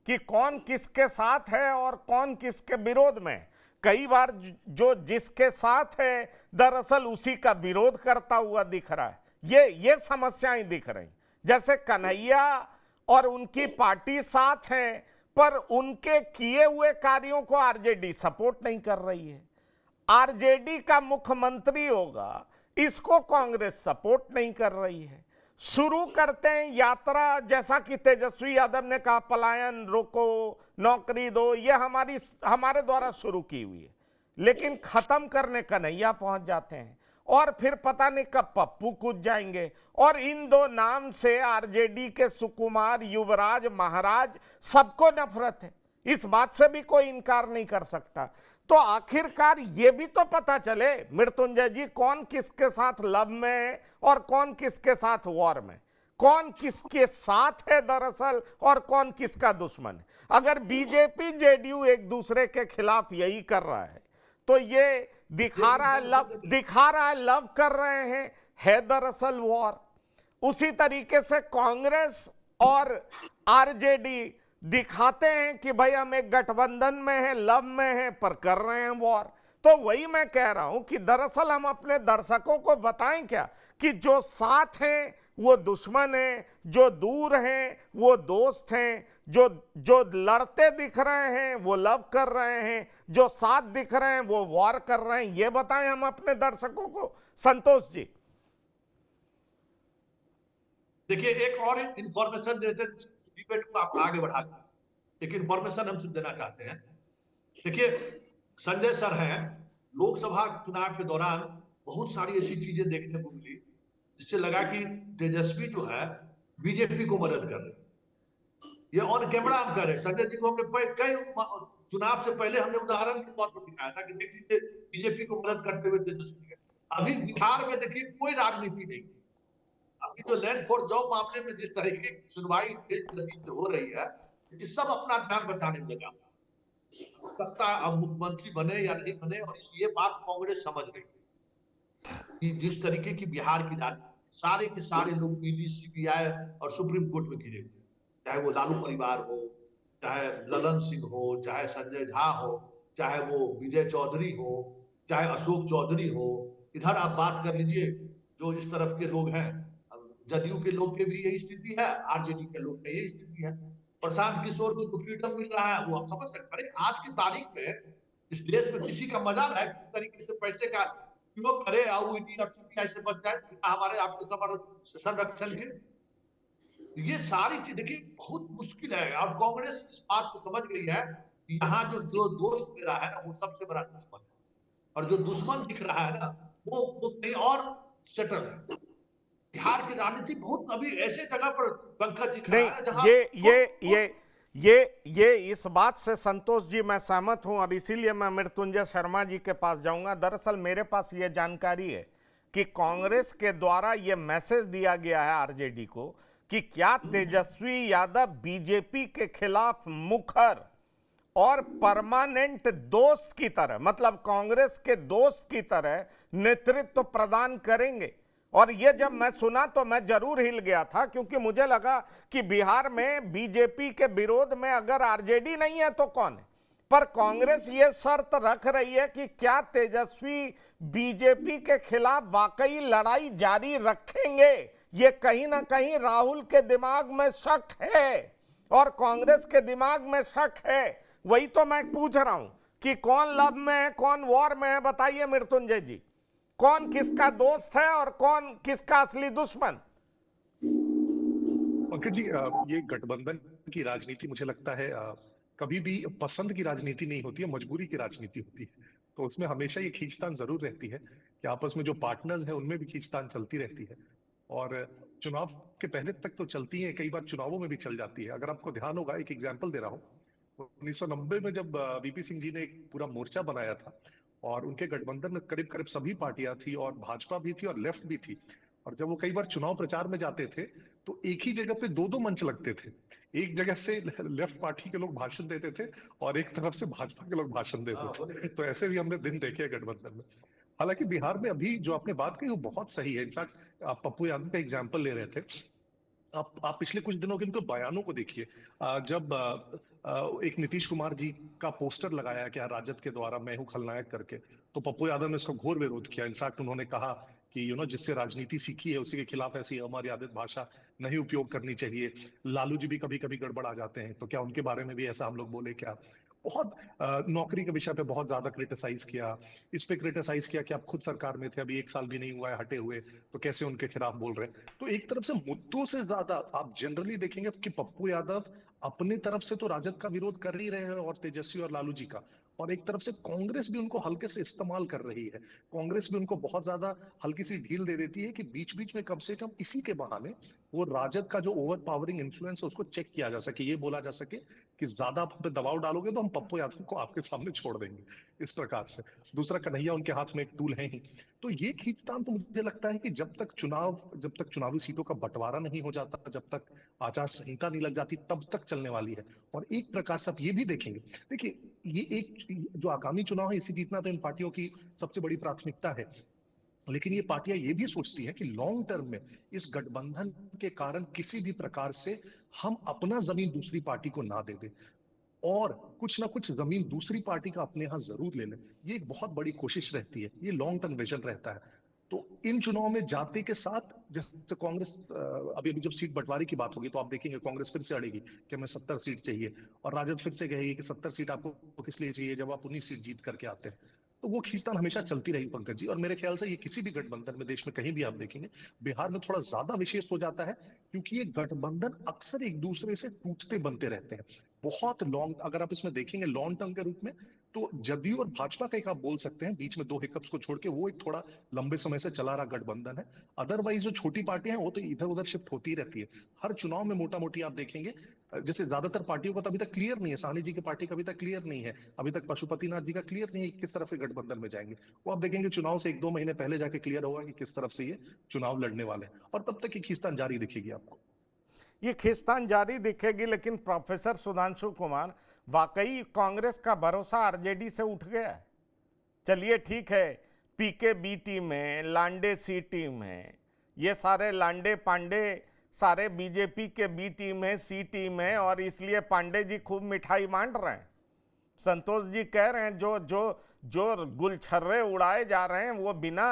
कि कौन किसके साथ है और कौन किसके विरोध में। कई बार जो जिसके साथ है दरअसल उसी का विरोध करता हुआ दिख रहा है। ये समस्याएं दिख रही, जैसे कन्हैया और उनकी पार्टी साथ है पर उनके किए हुए कार्यों को आरजेडी सपोर्ट नहीं कर रही है। आरजेडी का मुख्यमंत्री होगा, इसको कांग्रेस सपोर्ट नहीं कर रही है। शुरू करते हैं यात्रा, जैसा कि तेजस्वी यादव ने कहा पलायन रोको, नौकरी दो, ये हमारे द्वारा शुरू की हुई है, लेकिन खत्म करने कन्हैया पहुंच जाते हैं और फिर पता नहीं कब पप्पू कूद जाएंगे। और इन दो नाम से आरजेडी के सुकुमार, युवराज, महाराज सबको नफरत है, इस बात से भी कोई इनकार नहीं कर सकता। तो आखिरकार ये भी तो पता चले मृत्युंजय जी, कौन किसके साथ लव में है और कौन किसके साथ वॉर में, कौन किसके साथ है दरअसल और कौन किसका दुश्मन है। अगर बीजेपी जेडीयू एक दूसरे के खिलाफ यही कर रहा है तो ये दिखा रहा है लव कर रहे हैं, है दरअसल वॉर। उसी तरीके से कांग्रेस और आरजेडी दिखाते हैं कि भाई हम एक गठबंधन में हैं, लव में हैं, पर कर रहे हैं वॉर। तो वही मैं कह रहा हूं कि दरअसल हम अपने दर्शकों को बताएं क्या कि जो साथ हैं वो दुश्मन हैं, जो दूर हैं वो दोस्त हैं, जो लड़ते दिख रहे हैं वो लव कर रहे हैं, जो साथ दिख रहे हैं वो वॉर कर रहे हैं। ये बताएं हम अपने दर्शकों को संतोष जी। देखिए एक और इंफॉर्मेशन देते डिबेट को आप आगे बढ़ा दें, एक इंफॉर्मेशन हम देना चाहते हैं। देखिए संजय सर हैं, लोकसभा चुनाव के दौरान बहुत सारी ऐसी चीजें देखने को मिली जिससे लगा कि तेजस्वी जो है बीजेपी को मदद कर रहे। ये ऑन कैमरा हम कह रहे हैं, संजय जी को हमने कई चुनाव से पहले हमने उदाहरण के तौर पर दिखाया था कि देखिए बीजेपी को मदद करते हुए तेजस्वी। अभी बिहार में देखिए कोई राजनीति नहीं। अभी जो लैंड फॉर जॉब मामले में जिस तरह की सुनवाई तेज गति से हो रही है कि सब अपना ध्यान बताने में लगा, सत्ता अब मुख्यमंत्री बने या नहीं बने, और ये बात कांग्रेस समझ रही है कि जिस तरीके की बिहार की राजनीति सारे के सारे लोग ईडी, सीबीआई और सुप्रीम कोर्ट में घिरे हुए, चाहे वो लालू परिवार हो, चाहे ललन सिंह हो, चाहे संजय झा हो, चाहे वो विजय चौधरी हो, चाहे अशोक चौधरी हो, इधर आप बात कर लीजिए जो इस तरफ के लोग हैं, जदयू के लोग की भी यही स्थिति है, आरजेडी के लोग की यही स्थिति है। प्रशांत किशोर को तो फ्रीडम मिल रहा है, वो आप समझ सकते हैं। अरे आज की तारीख में इस देश में किसी का मजाल है किस तरीके से पैसे का उपयोग करे और वो ईडी और सीबीआई से बच जाए हमारे आपके संरक्षण के। ये सारी चीज देखिए बहुत मुश्किल है और कांग्रेस इस बात को समझ गई है कि यहाँ जो दोस्त दे रहा है ना वो सबसे बड़ा दुश्मन है, और जो दुश्मन दिख रहा है ना वो कहीं और सेटल है। बिहार की राजनीति बहुत अभी ऐसे जगह पर पंकज दिख रहा है जहां ये इस बात से संतोष जी मैं सहमत हूं और इसीलिए मैं मृत्युंजय शर्मा जी के पास जाऊंगा। दरअसल मेरे पास ये जानकारी है कि कांग्रेस के द्वारा ये मैसेज दिया गया है आरजेडी को कि क्या तेजस्वी यादव बीजेपी के खिलाफ मुखर और परमानेंट दोस्त की तरह, मतलब कांग्रेस के दोस्त की तरह नेतृत्व प्रदान करेंगे। और ये जब मैं सुना तो मैं जरूर हिल गया था, क्योंकि मुझे लगा कि बिहार में बीजेपी के विरोध में अगर आरजेडी नहीं है तो कौन है। पर कांग्रेस ये शर्त रख रही है कि क्या तेजस्वी बीजेपी के खिलाफ वाकई लड़ाई जारी रखेंगे। ये कहीं ना कहीं राहुल के दिमाग में शक है और कांग्रेस के दिमाग में शक है। वही तो मैं पूछ रहा हूं कि कौन लव में है, कौन वॉर में है। बताइए मृत्युंजय जी, कौन किसका दोस्त है और कौन किसका असली दुश्मन। पंकज जी, ये गठबंधन की राजनीति मुझे लगता है कभी भी पसंद की राजनीति नहीं होती है, मजबूरी की राजनीति होती है। तो उसमें हमेशा ये खींचतान जरूर रहती है कि आपस में जो पार्टनर्स है उनमें भी खींचतान चलती रहती है, और चुनाव के पहले तक तो चलती है, कई बार चुनावों में भी चल जाती है। अगर आपको ध्यान होगा, एक एग्जाम्पल दे रहा हूँ, 1990 में जब वीपी सिंह जी ने एक पूरा मोर्चा बनाया था और उनके गठबंधन में करीब करीब सभी पार्टियां थी और भाजपा भी थी और लेफ्ट भी थी, और जब वो कई बार चुनाव प्रचार में जाते थे तो एक ही जगह पे दो दो मंच लगते थे। एक जगह से लेफ्ट पार्टी के लोग भाषण देते थे और एक तरफ से भाजपा के लोग भाषण देते थे। तो ऐसे भी हमने दिन देखे हैं गठबंधन में। हालांकि बिहार में अभी जो आपने बात कही वो बहुत सही है। इनफैक्ट आप पप्पू यादव का एग्जाम्पल ले रहे थे, आप पिछले कुछ दिनों के उनके बयानों को देखिए। जब एक नीतीश कुमार जी का पोस्टर लगाया गया राजद के द्वारा, मैं हूं खलनायक करके, तो पप्पू यादव ने इसका घोर विरोध किया। इनफैक्ट उन्होंने कहा कि जिससे राजनीति सीखी है उसी के खिलाफ ऐसी अमर्यादित भाषा नहीं उपयोग करनी चाहिए। लालू जी भी कभी कभी गड़बड़ आ जाते हैं, तो क्या उनके बारे में भी ऐसा हम लोग बोले क्या। बहुत नौकरी के विषय पे बहुत ज्यादा क्रिटिसाइज किया। इस पे क्रिटिसाइज किया कि आप खुद सरकार में थे, अभी 1 साल भी नहीं हुआ है हटे हुए, तो कैसे उनके खिलाफ बोल रहे हैं। तो एक तरफ से मुद्दों से ज्यादा आप जनरली देखेंगे कि पप्पू यादव अपने तरफ से तो राजद का विरोध कर ही रहे हैं और तेजस्वी और लालू जी का, और एक तरफ से कांग्रेस भी उनको हल्के से इस्तेमाल कर रही है। कांग्रेस भी उनको बहुत ज्यादा हल्की सी ढील दे देती है कि बीच बीच में कम से कम इसी के बहाने वो राजद का जो ओवर पावरिंग इन्फ्लुएंस है उसको चेक किया जा सके, ये बोला जा सके कि ज्यादा आप हम पे दबाव डालोगे तो हम पप्पू यादव को आपके सामने छोड़ देंगे, इस प्रकार से। दूसरा, कन्हैया उनके हाथ में एक टूल है ही। तो ये खींचतान तो मुझे लगता है कि जब तक चुनावी सीटों का बंटवारा नहीं हो जाता, जब तक आचार संहिता नहीं लग जाती, तब तक चलने वाली है। और एक प्रकार से आप ये भी देखेंगे, देखिए ये एक जो आगामी चुनाव है इसे जीतना तो इन पार्टियों की सबसे बड़ी प्राथमिकता है, लेकिन ये पार्टियां ये भी सोचती हैं कि लॉन्ग टर्म में इस गठबंधन के कारण किसी भी प्रकार से हम अपना जमीन दूसरी पार्टी को ना दे दें और कुछ ना कुछ जमीन दूसरी पार्टी का अपने यहां जरूर ले लें। ये एक बहुत बड़ी कोशिश रहती है, ये लॉन्ग टर्म विजन रहता है। तो इन चुनाव में जाते के साथ जैसे कांग्रेस अभी जब सीट बंटवारे की बात होगी तो आप देखेंगे कांग्रेस फिर से अड़ेगी कि हमें 70 सीट चाहिए, और राजद फिर से कहेगी कि 70 सीट आपको किस लिए चाहिए जब आप 19 सीट जीत करके आते हैं। तो वो खींचतान हमेशा चलती रही पंकज जी, और मेरे ख्याल से ये किसी भी गठबंधन में देश में कहीं भी आप देखेंगे, बिहार में थोड़ा ज्यादा विशेष हो जाता है क्योंकि ये गठबंधन अक्सर एक दूसरे से टूटते बनते रहते हैं बहुत लॉन्ग। अगर आप इसमें देखेंगे लॉन्ग टर्म के रूप में तो जदयू और भाजपा का एक आप बोल सकते हैं बीच में 2 हिकअप्स को छोड़ के वो एक थोड़ा लंबे समय से चला रहा गठबंधन है। अदरवाइज जो छोटी पार्टियां हैं वो तो इधर उधर शिफ्ट होती ही रहती है हर चुनाव में मोटा मोटी आप देखेंगे। जैसे ज्यादातर पार्टियों का तो अभी तक क्लियर नहीं है, साहनी जी की पार्टी का अभी तक क्लियर नहीं है, अभी तक पशुपतिनाथ जी का क्लियर नहीं है किस तरफ से गठबंधन में जाएंगे। वो आप देखेंगे चुनाव से 1-2 महीने पहले जाके क्लियर होगा कि किस तरफ से ये चुनाव लड़ने वाले हैं, और तब तक ये खींचतान जारी दिखेगी आपको। ये खींचतान जारी दिखेगी, लेकिन प्रोफेसर सुधांशु कुमार, वाकई कांग्रेस का भरोसा आरजेडी से उठ गया है। चलिए ठीक है, पीके बी टीम है, लांडे सी टीम है, ये सारे लांडे पांडे सारे बीजेपी के बी टीम है, सी टीम है, और इसलिए पांडे जी खूब मिठाई बांट रहे हैं। संतोष जी कह रहे हैं जो जो जो गुलछर्रे उड़ाए जा रहे हैं वो बिना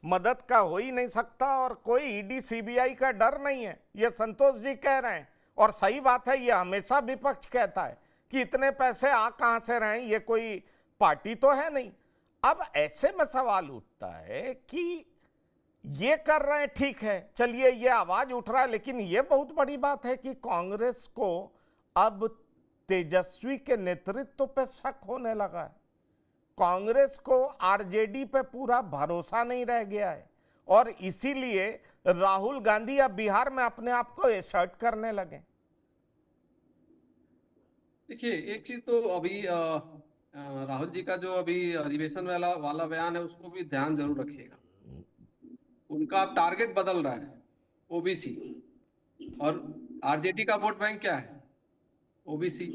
मदद का हो ही नहीं सकता, और कोई ईडी सीबीआई का डर नहीं है, ये संतोष जी कह रहे हैं। और सही बात है, ये हमेशा विपक्ष कहता है कि इतने पैसे आ कहां से रहे हैं, ये कोई पार्टी तो है नहीं। अब ऐसे में सवाल उठता है कि ये कर रहे हैं, ठीक है, चलिए ये आवाज उठ रहा है, लेकिन ये बहुत बड़ी बात है कि कांग्रेस को अब तेजस्वी के नेतृत्व पे शक होने लगा है। कांग्रेस को आरजेडी पे पूरा भरोसा नहीं रह गया है, और इसीलिए राहुल गांधी अब बिहार में अपने आप को एसर्ट करने लगे। देखिए, एक चीज तो अभी राहुल जी का जो अभी अधिवेशन वाला बयान है, उसको भी ध्यान जरूर रखिएगा। उनका टारगेट बदल रहा है, ओबीसी, और आरजेडी का वोट बैंक क्या है? ओबीसी।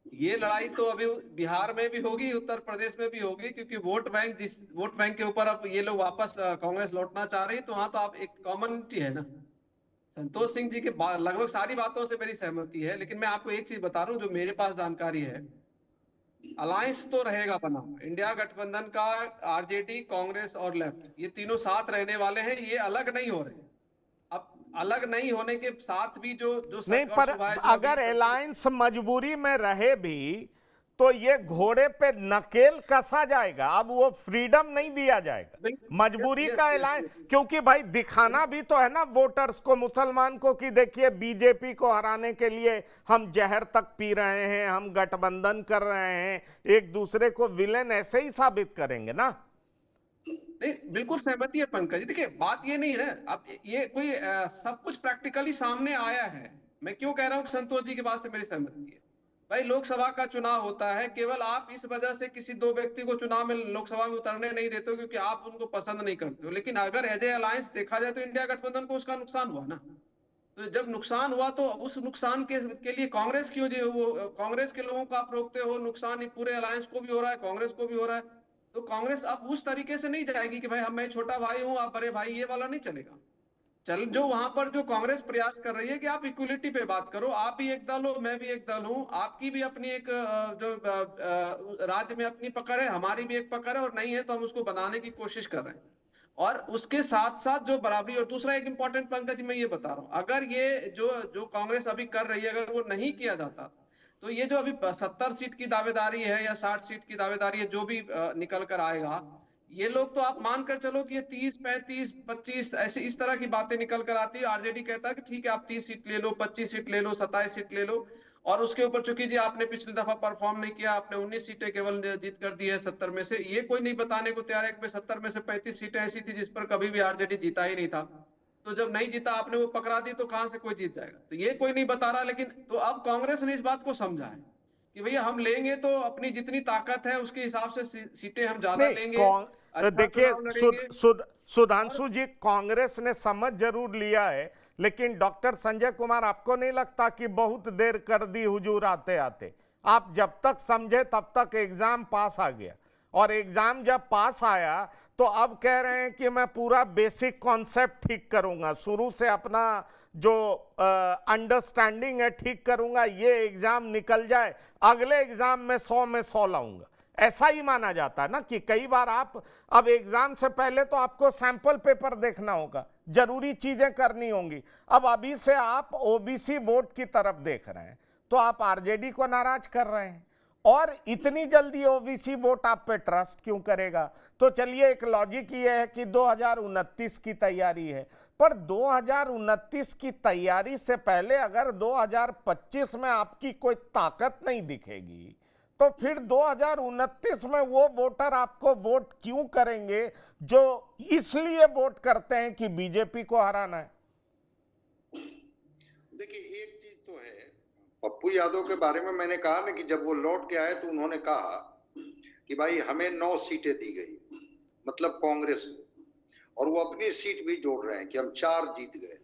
ये लड़ाई तो अभी बिहार में भी होगी, उत्तर प्रदेश में भी होगी, क्योंकि वोट बैंक के ऊपर अब ये लोग वापस कांग्रेस लौटना चाह रही है, तो वहां तो आप एक कॉमनिटी है ना। संतोष सिंह जी के लगभग सारी बातों से मेरी सहमति है, लेकिन मैं आपको एक चीज बता रहा हूं जो मेरे पास जानकारी है। अलायंस तो रहेगा बना, इंडिया गठबंधन का आरजेडी, कांग्रेस और लेफ्ट, ये तीनों साथ रहने वाले हैं, ये अलग नहीं हो रहे। अब अलग नहीं होने के साथ भी जो नहीं, पर अगर अलायंस मजबूरी में रहे भी तो ये घोड़े पे नकेल कसा जाएगा, अब वो फ्रीडम नहीं दिया जाएगा, मजबूरी का अलायंस। क्योंकि भाई दिखाना भी तो है ना वोटर्स को, मुसलमान को, कि देखिए बीजेपी को हराने के लिए हम जहर तक पी रहे हैं, हम गठबंधन कर रहे हैं, एक दूसरे को विलेन ऐसे ही साबित करेंगे ना। नहीं, बिल्कुल सहमति है पंकज जी। देखिए, बात ये नहीं है, अब ये कोई सब कुछ प्रैक्टिकली सामने आया है। मैं क्यों कह रहा हूँ कि संतोष जी की बात से मेरी सहमति है। भाई, लोकसभा का चुनाव होता है, केवल आप इस वजह से किसी दो व्यक्ति को चुनाव में लोकसभा में उतरने नहीं देते हो क्योंकि आप उनको पसंद नहीं करते हो, लेकिन अगर एज ए अलायंस देखा जाए तो इंडिया गठबंधन को उसका नुकसान हुआ ना। तो जब नुकसान हुआ तो उस नुकसान के लिए कांग्रेस क्यों जो वो कांग्रेस के लोगों को आप रोकते हो? नुकसान पूरे अलायंस को भी हो रहा है, कांग्रेस को भी हो रहा है। तो कांग्रेस अब उस तरीके से नहीं जाएगी कि भाई हम, मैं छोटा भाई हूं, आप बड़े भाई, ये वाला नहीं चलेगा। चल, जो वहां पर जो कांग्रेस प्रयास कर रही है कि आप इक्वलिटी पे बात करो, आप भी एक दल हो, मैं भी एक दल हूं, आपकी भी अपनी एक जो राज्य में अपनी पकड़ है, हमारी भी एक पकड़ है, और नहीं है तो हम उसको बनाने की कोशिश कर रहे हैं। और उसके साथ साथ जो बराबरी, और दूसरा एक इंपॉर्टेंट पंकज मैं ये बता रहा हूं, अगर ये जो कांग्रेस अभी कर रही है, अगर वो नहीं किया जाता तो ये जो अभी 70 सीट की दावेदारी है या 60 सीट की दावेदारी है, जो भी निकल कर आएगा, ये लोग तो आप मानकर चलो कि ये 30, 35, 25 ऐसे इस तरह की बातें निकल कर आती है। आरजेडी कहता है कि ठीक है, आप 30 सीट ले लो, 25 सीट ले लो, 27 सीट ले लो, और उसके ऊपर चूंकि जी आपने पिछली दफा परफॉर्म नहीं किया, आपने 19 सीटें केवल जीत कर दी है 70 में से, ये कोई नहीं बताने को तैयार है कि 70 में से 35 सीटें ऐसी थी जिस पर कभी भी आरजेडी जीता ही नहीं था। तो जब नहीं जीता, आपने वो पकड़ा दी, तो कहां से कोई जीत जाएगा? तो ये कोई नहीं बता रहा। लेकिन तो अब कांग्रेस ने इस बात को समझा है कि भैया हम लेंगे तो अपनी जितनी ताकत है उसके हिसाब से सीटें हम ज्यादा लेंगे। अच्छा, देखिए सुधांशु जी, कांग्रेस ने समझ जरूर लिया है, लेकिन डॉक्टर संजय कुमार, आपको नहीं लगता कि बहुत देर कर दी हुजूर आते आते? आप जब तक समझे तब तक एग्जाम पास आ गया, और एग्जाम जब पास आया तो अब कह रहे हैं कि मैं पूरा बेसिक कॉन्सेप्ट ठीक करूंगा, शुरू से अपना जो अंडरस्टैंडिंग है ठीक करूंगा, ये एग्जाम निकल जाए, अगले एग्जाम में 100 में 100 लाऊंगा। ऐसा ही माना जाता है ना कि कई बार आप अब एग्जाम से पहले तो आपको सैंपल पेपर देखना होगा, जरूरी चीजें करनी होंगी। अब अभी से आप ओबीसी वोट की तरफ देख रहे हैं तो आप आरजेडी को नाराज कर रहे हैं, और इतनी जल्दी ओबीसी वोट आप पे ट्रस्ट क्यों करेगा? तो चलिए, एक लॉजिक ये है कि 2029 की तैयारी है, पर 2029 की तैयारी से पहले अगर 2025 में आपकी कोई ताकत नहीं दिखेगी तो फिर 2029 में वो वोटर आपको वोट क्यों करेंगे जो इसलिए वोट करते हैं कि बीजेपी को हराना है? देखिए, एक चीज तो है, पप्पू यादव के बारे में मैंने कहा ना कि जब वो लौट के आए तो उन्होंने कहा कि भाई हमें 9 सीटें दी गई, मतलब कांग्रेस को, और वो अपनी सीट भी जोड़ रहे हैं कि हम 4 जीत गए,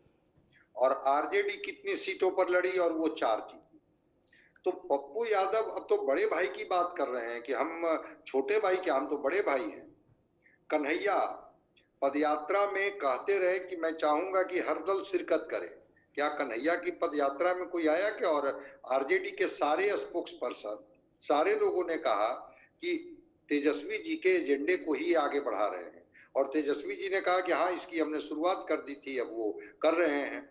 और आरजेडी कितनी सीटों पर लड़ी और वो 4 जीती। तो पप्पू यादव अब तो बड़े भाई की बात कर रहे हैं कि हम छोटे भाई क्या, हम तो बड़े भाई हैं। कन्हैया पदयात्रा में कहते रहे कि मैं चाहूंगा कि हर दल शिरकत करे, क्या कन्हैया की पद यात्रा में कोई आया क्या? और आरजेडी के सारे स्पोक्स पर्सन, सारे लोगों ने कहा कि तेजस्वी जी के एजेंडे को ही आगे बढ़ा रहे हैं, और तेजस्वी जी ने कहा कि हाँ, इसकी हमने शुरुआत कर दी थी, अब वो कर रहे हैं।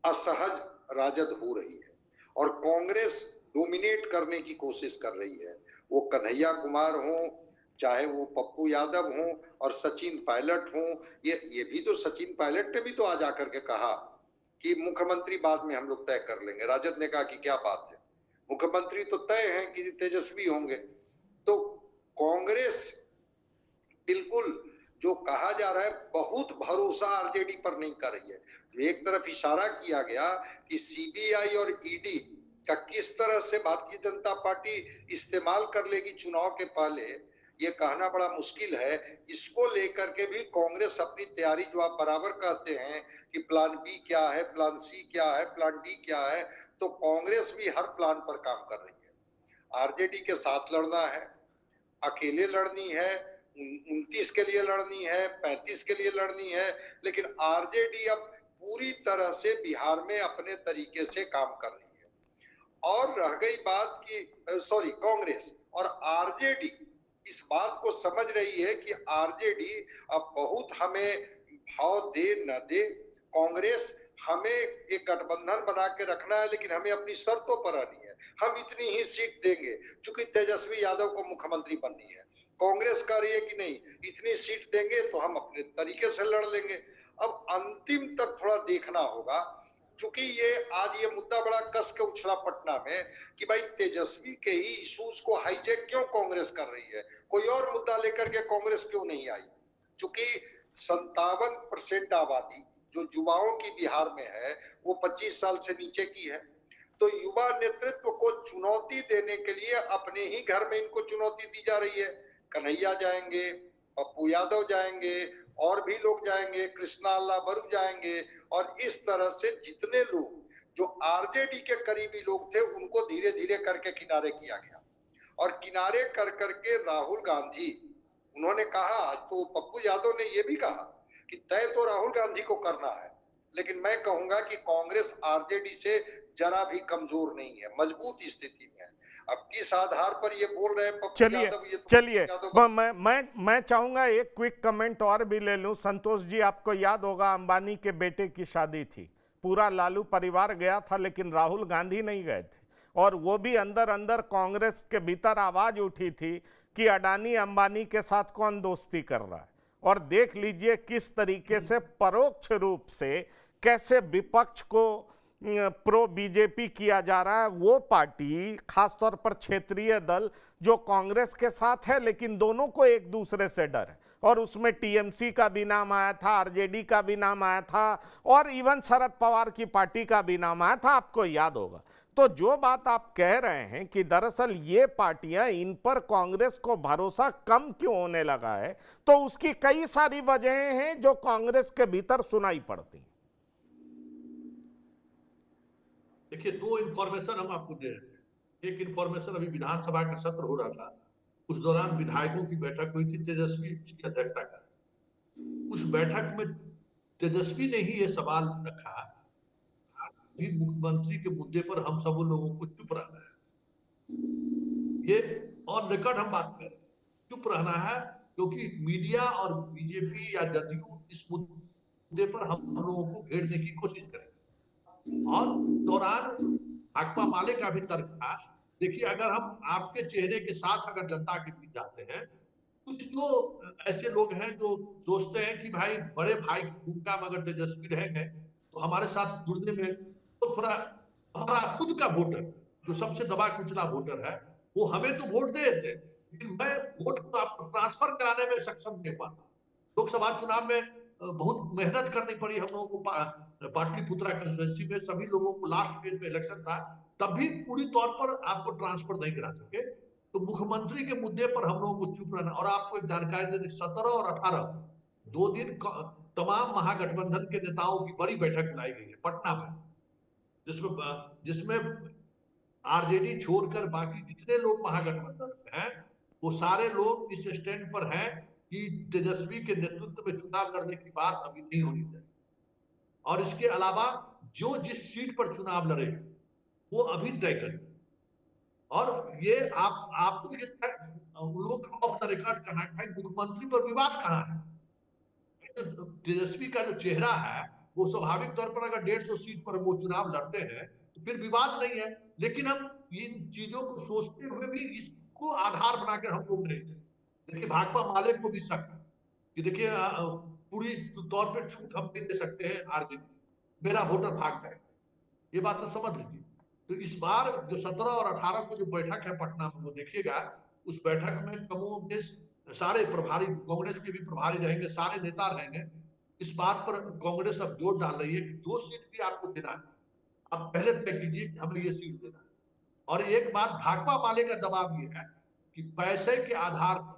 असहज राजद हो रही है और कांग्रेस डोमिनेट करने की कोशिश कर रही है। वो कन्हैया कुमार हो, चाहे वो पप्पू यादव हो और सचिन पायलट हो। ये भी तो, सचिन पायलट ने भी तो आज आकर के कहा कि मुख्यमंत्री बाद में हम लोग तय कर लेंगे। राजद ने कहा कि क्या बात है, मुख्यमंत्री तो तय है कि तेजस्वी होंगे। तो कांग्रेस बिल्कुल, जो कहा जा रहा है, बहुत भरोसा आरजेडी पर नहीं कर रही है। एक तरफ इशारा किया गया कि सीबीआई और ईडी का किस तरह से भारतीय जनता पार्टी इस्तेमाल कर लेगी चुनाव के पहले, ये कहना बड़ा मुश्किल है। इसको लेकर के भी कांग्रेस अपनी तैयारी, जो आप बराबर कहते हैं कि प्लान बी क्या है, प्लान सी क्या है, प्लान डी क्या है, तो कांग्रेस भी हर प्लान पर काम कर रही है। आरजेडी के साथ लड़ना है, अकेले लड़नी है, 29 के लिए लड़नी है, 35 के लिए लड़नी है, लेकिन आरजेडी अब पूरी तरह से बिहार में अपने तरीके से काम कर रही है। और रह गई बात कि कांग्रेस और आरजेडी इस बात को समझ रही है कि आरजेडी अब बहुत हमें भाव दे न दे, कांग्रेस हमें एक गठबंधन बना के रखना है, लेकिन हमें अपनी शर्तों पर आनी है। हम इतनी ही सीट देंगे, चूंकि तेजस्वी यादव को मुख्यमंत्री बननी है। कांग्रेस कह रही है कि नहीं, इतनी सीट देंगे तो हम अपने तरीके से लड़ लेंगे। अब अंतिम तक थोड़ा देखना होगा, चूंकि ये मुद्दा बड़ा कस के उछला पटना में कि भाई तेजस्वी के ही इश्यूज को हाईजैक क्यों कांग्रेस कर रही है, कोई और मुद्दा लेकर के कांग्रेस क्यों नहीं आई। चूंकि 57% आबादी जो युवाओं की बिहार में है वो 25 साल से नीचे की है, तो युवा नेतृत्व को चुनौती देने के लिए अपने ही घर में इनको चुनौती दी जा रही है। कन्हैया जाएंगे, पप्पू यादव जाएंगे, और भी लोग जाएंगे, कृष्णा अल्लाह बरू जाएंगे, और इस तरह से जितने लोग जो आरजेडी के करीबी लोग थे उनको धीरे धीरे करके किनारे किया गया। और किनारे कर करके राहुल गांधी, उन्होंने कहा, आज तो पप्पू यादव ने यह भी कहा कि तय तो राहुल गांधी को करना है, लेकिन मैं कहूंगा कि कांग्रेस आरजेडी से जरा भी कमजोर नहीं है, मजबूत स्थिति में है। अब किस आधार पर ये बोल रहे हैं पप्पू यादव, ये तो चलिए मैं चाहूंगा एक क्विक कमेंट और भी ले लूं। संतोष जी, आपको याद होगा अंबानी के बेटे की शादी थी, पूरा लालू परिवार गया था, लेकिन राहुल गांधी नहीं गए थे, और वो भी अंदर अंदर कांग्रेस के भीतर आवाज उठी थी कि अडानी अंबानी के साथ कौन दोस्ती कर रहा है। और देख लीजिए किस तरीके से परोक्ष रूप से कैसे विपक्ष को प्रो बीजेपी किया जा रहा है। वो पार्टी, खासतौर पर क्षेत्रीय दल जो कांग्रेस के साथ है, लेकिन दोनों को एक दूसरे से डर है, और उसमें टीएमसी का भी नाम आया था, आरजेडी का भी नाम आया था, और इवन शरद पवार की पार्टी का भी नाम आया था, आपको याद होगा। तो जो बात आप कह रहे हैं कि दरअसल ये पार्टियां, इन पर कांग्रेस को भरोसा कम क्यों होने लगा है, तो उसकी कई सारी वजहें हैं जो कांग्रेस के भीतर सुनाई पड़ती हैं। देखिए, दो इंफॉर्मेशन हम आपको दे रहे हैं। एक इंफॉर्मेशन, अभी विधानसभा का सत्र हो रहा था, उस दौरान विधायकों की बैठक हुई थी, तेजस्वी उसकी अध्यक्षता कर। उस बैठक में तेजस्वी ने ही ये सवाल रखा कि मुख्यमंत्री के मुद्दे पर हम सब लोगों को चुप रहना है। ये ऑन रिकॉर्ड हम बात कर, चुप रहना है, क्योंकि मीडिया और बीजेपी या जदयू इस मुद्दे पर हम लोगों को घेरने की कोशिश करेंगे। और दौरान भाकपा माले का भी तर्क था, देखिए, अगर हम आपके चेहरे के साथ अगर जनता के बीच जाते हैं, कुछ जो ऐसे लोग हैं जो सोचते हैं कि भाई बड़े भाई की भूमिका में अगर तेजस्वी रहेंगे तो हमारे साथ जुड़ने में तो थोड़ा, हमारा खुद का वोटर जो सबसे दबा कुचला वोटर है वो हमें तो वोट दे देते, लेकिन मैं वोट को आपको ट्रांसफर कराने में सक्षम नहीं पाता। लोकसभा चुनाव में बहुत मेहनत करनी पड़ी हम लोगों को, पाटलिपुत्रा कंस्टिट्यूएंसी में सभी लोगों को लास्ट फेज में इलेक्शन था, तब भी पूरी तौर पर आपको ट्रांसफर नहीं करा सके। तो मुख्यमंत्री के मुद्दे पर हम लोगों को चुप रहना। और आपको एक जानकारी दें, 17 और 18 2 दिन तमाम महागठबंधन के नेताओं की बड़ी बैठक बुलाई गई है पटना में, जिसमें आरजेडी छोड़कर बाकी जितने लोग महागठबंधन में हैं वो सारे लोग इस स्टैंड पर हैं कि तेजस्वी के नेतृत्व में चुनाव लड़ने की बात अभी नहीं होनी चाहिए। और इसके अलावा जो जिस सीट पर चुनाव लड़े वो अभी तय करें। और ये आप तो ये उन लोगों का ऑफ द रिकॉर्ड कहना है भाई मुख्यमंत्री पर विवाद कहाँ है? तेजस्वी का जो चेहरा है वो स्वाभाविक तौर पर अगर 150 सीट पर वो चुनाव लड़ते हैं तो फिर विवाद नहीं है। लेकिन हम इन चीजों को सोचते हुए भी इसको आधार बनाकर हम लोग नहीं थे। देखिए भाकपा माले को भी शक है कि देखिए पूरी तौर पर छूट हम नहीं दे सकते हैं आरजेडी, मेरा वोटर भाग जाए, ये बात तो समझ लीजिए। तो इस बार जो 17 और 18 को जो बैठक है पटना में वो देखिएगा, उस बैठक में कमोबेश सारे प्रभारी, कांग्रेस के भी प्रभारी रहेंगे, सारे नेता रहेंगे। इस बात पर कांग्रेस अब जोर डाल रही है कि जो सीट भी आपको देना है आप पहले तय कीजिए कि हमें ये सीट देना है। और एक बात भाकपा माले का दबाव ये है कि पैसे के आधार पर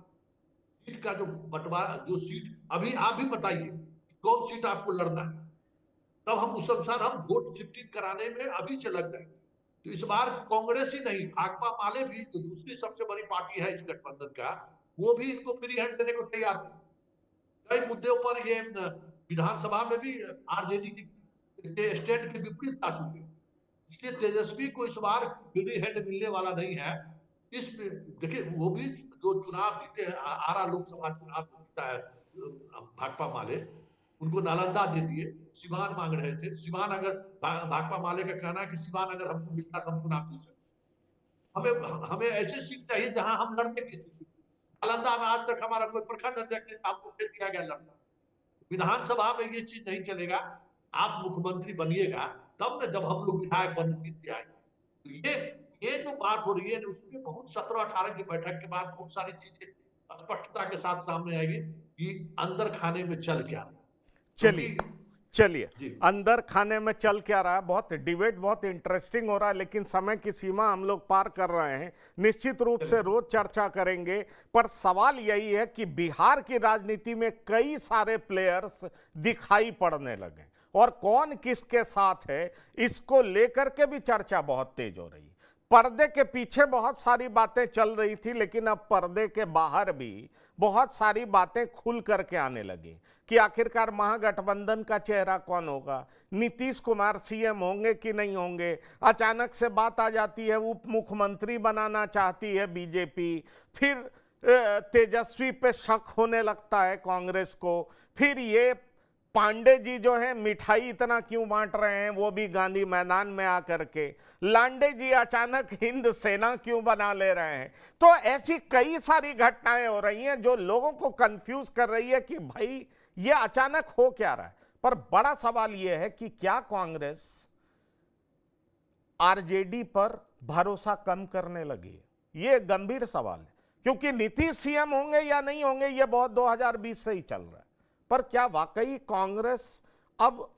सीट का जो बंटवारा, जो सीट अभी आप भी बताइए कौन सीट आपको लड़ना है, तब हम उस अनुसार हम वोट शिफ्टिंग कराने में अभी से लग गए। तो इस बार कांग्रेस ही नहीं, भाकपा माले भी जो दूसरी सबसे बड़ी पार्टी है इस गठबंधन का, वो भी इनको फ्री हैंड देने को तैयार है। कई मुद्दों पर ये विधानसभा में भी आरजेडी के स्टैंड के विपरीत आ चुके हैं। इसलिए तेजस्वी को इस बार फ्री हैंड मिलने वाला नहीं है। इस देखिए वो भी जो चुनाव जीते हैं, आरा लोकसभा चुनाव जीता है भाकपा माले, उनको नालंदा दे दिए, सिवान मांग रहे थे। सिवान अगर भाकपा माले का कहना है कि सिवान अगर हमको मिलता तो हम चुनाव जीत सकते। हमें ऐसे सीट चाहिए जहां हम लड़ने की स्थिति। नालंदा में आज तक हमारा कोई प्रखंड अध्यक्ष नहीं, आपको दे दिया गया लड़ना। विधानसभा में ये चीज नहीं चलेगा। आप मुख्यमंत्री बनिएगा तब न, जब हम लोग विधायक बन जाएंगे। तो ये जो बात हो रही है उसमें बहुत 17-18 की बैठक के बाद बहुत सारी चीजें स्पष्टता के साथ सामने आएगी कि अंदर खाने में चल क्या रहा है। चलिए अंदर खाने में चल क्या रहा है। बहुत डिबेट बहुत इंटरेस्टिंग हो रहा है, लेकिन समय की सीमा हम लोग पार कर रहे हैं। निश्चित रूप से रोज चर्चा करेंगे, पर सवाल यही है कि बिहार की राजनीति में कई सारे प्लेयर्स दिखाई पड़ने लगे और कौन किसके साथ है इसको लेकर के भी चर्चा बहुत तेज हो रही है। पर्दे के पीछे बहुत सारी बातें चल रही थी, लेकिन अब पर्दे के बाहर भी बहुत सारी बातें खुल करके आने लगी कि आखिरकार महागठबंधन का चेहरा कौन होगा, नीतीश कुमार सीएम होंगे कि नहीं होंगे। अचानक से बात आ जाती है उप मुख्यमंत्री बनाना चाहती है बीजेपी, फिर तेजस्वी पे शक होने लगता है कांग्रेस को, फिर ये पांडे जी जो हैं मिठाई इतना क्यों बांट रहे हैं वो भी गांधी मैदान में आकर के, लांडे जी अचानक हिंद सेना क्यों बना ले रहे हैं। तो ऐसी कई सारी घटनाएं हो रही हैं जो लोगों को कंफ्यूज कर रही है कि भाई ये अचानक हो क्या रहा है। पर बड़ा सवाल ये है कि क्या कांग्रेस आरजेडी पर भरोसा कम करने लगी है? ये गंभीर सवाल है, क्योंकि नीतीश सीएम होंगे या नहीं होंगे ये बहुत 2020 से ही चल रहा है। पर क्या वाकई कांग्रेस अब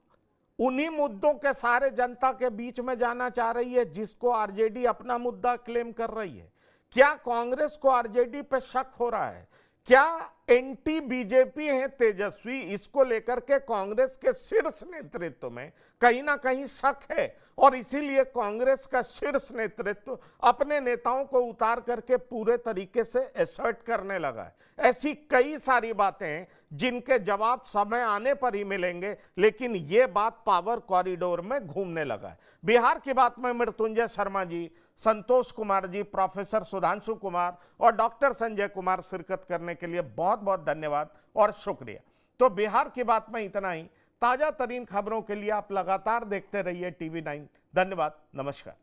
उन्हीं मुद्दों के सारे जनता के बीच में जाना चाह रही है जिसको आरजेडी अपना मुद्दा क्लेम कर रही है? क्या कांग्रेस को आरजेडी पे शक हो रहा है? क्या एंटी बीजेपी है तेजस्वी, इसको लेकर के कांग्रेस के शीर्ष नेतृत्व में कहीं ना कहीं शक है और इसीलिए कांग्रेस का शीर्ष नेतृत्व अपने नेताओं को उतार करके पूरे तरीके से असर्ट करने लगा है। ऐसी कई सारी बातें हैं जिनके जवाब समय आने पर ही मिलेंगे, लेकिन ये बात पावर कॉरिडोर में घूमने लगा है। बिहार की बात में मृत्युंजय शर्मा जी, संतोष कुमार जी, प्रोफेसर सुधांशु कुमार और डॉक्टर संजय कुमार शिरकत करने के लिए बहुत बहुत धन्यवाद और शुक्रिया। तो बिहार की बात में इतना ही। ताजा तरीन खबरों के लिए आप लगातार देखते रहिए TV9। धन्यवाद, नमस्कार।